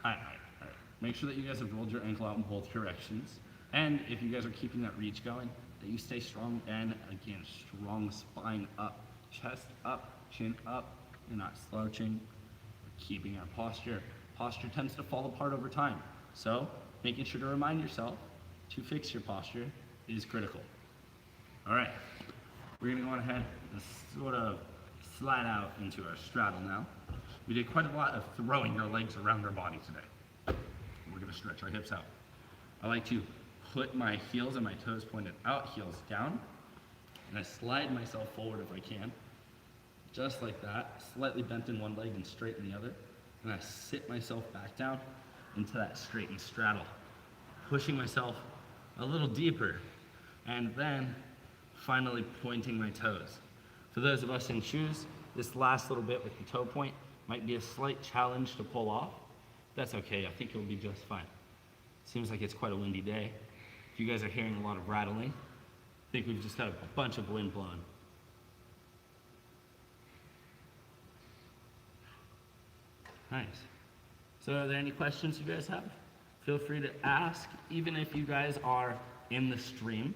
All right. Make sure that you guys have rolled your ankle out in both directions. And if you guys are keeping that reach going, that you stay strong and, again, strong spine up, chest up, chin up. You're not slouching, keeping our posture. Posture tends to fall apart over time. So, making sure to remind yourself to fix your posture is critical. All right, we're gonna go on ahead and sort of slide out into our straddle now. We did quite a lot of throwing our legs around our body today. We're gonna stretch our hips out. I like to put my heels and my toes pointed out, heels down, and I slide myself forward if I can, just like that, slightly bent in one leg and straight in the other, and I sit myself back down into that straightened straddle, pushing myself a little deeper, and then finally pointing my toes. For those of us in shoes, this last little bit with the toe point might be a slight challenge to pull off. That's okay, I think it'll be just fine. Seems like it's quite a windy day. If you guys are hearing a lot of rattling, I think we've just got a bunch of wind blowing. Nice. So are there any questions you guys have? Feel free to ask, even if you guys are in the stream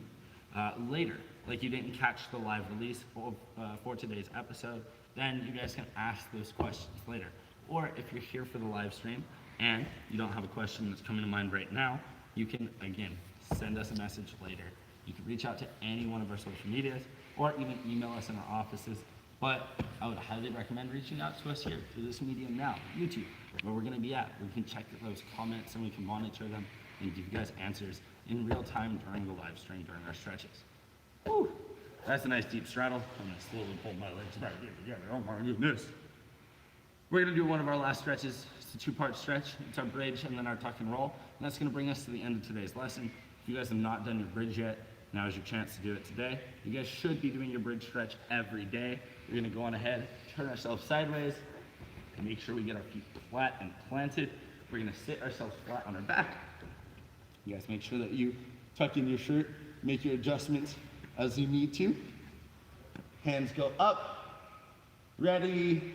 later. Like you didn't catch the live release for today's episode, then you guys can ask those questions later. Or if you're here for the live stream and you don't have a question that's coming to mind right now, you can, again, send us a message later. You can reach out to any one of our social medias or even email us in our offices. But I would highly recommend reaching out to us here through this medium now, YouTube, where we're gonna be at. We can check those comments and we can monitor them and give you guys answers in real time during the live stream, during our stretches. Woo! That's a nice deep straddle. I'm gonna slowly pull my legs back together. Oh my goodness. We're gonna do one of our last stretches. It's a 2-part stretch. It's our bridge and then our tuck and roll. And that's gonna bring us to the end of today's lesson. If you guys have not done your bridge yet, now is your chance to do it today. You guys should be doing your bridge stretch every day. We're gonna go on ahead, turn ourselves sideways, and make sure we get our feet flat and planted. We're gonna sit ourselves flat on our back. You guys make sure that you tuck in your shirt, make your adjustments as you need to. Hands go up, ready,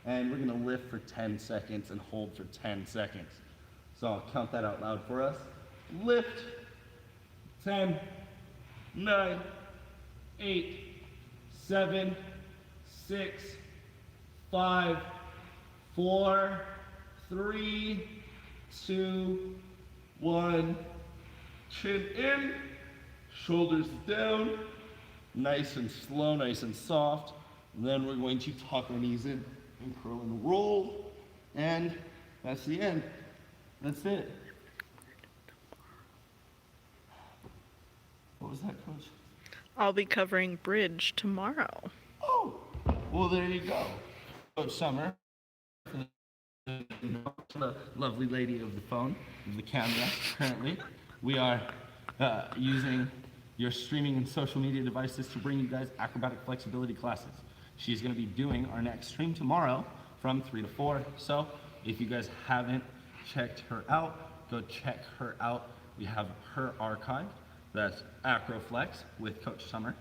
and we're gonna lift for 10 seconds and hold for 10 seconds. So I'll count that out loud for us. Lift, 10, 9, 8, 7, 6, 5, 4, 3, 2, 1. Chin in, shoulders down, nice and slow, nice and soft. And then we're going to tuck our knees in and curl and roll. And that's the end. That's it. What was that, Coach? I'll be covering bridge tomorrow. Oh, well, there you go. Coach Summer, the lovely lady of the phone, of the camera, currently. We are using your streaming and social media devices to bring you guys acrobatic flexibility classes. She's going to be doing our next stream tomorrow from 3 to 4. So if you guys haven't checked her out, go check her out. We have her archive. That's Acroflex with Coach Summer.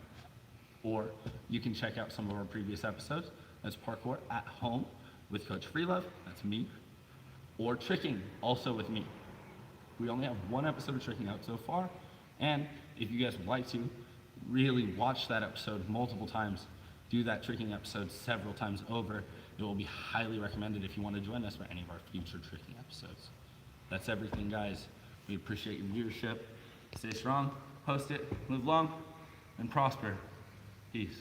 Or you can check out some of our previous episodes. That's Parkour at Home with Coach FreeLove. That's me. Or Tricking, also with me. We only have one episode of Tricking out so far. And if you guys would like to, really watch that episode multiple times. Do that Tricking episode several times over. It will be highly recommended if you want to join us for any of our future Tricking episodes. That's everything, guys. We appreciate your viewership. Stay strong, post it, live long, and prosper. Peace.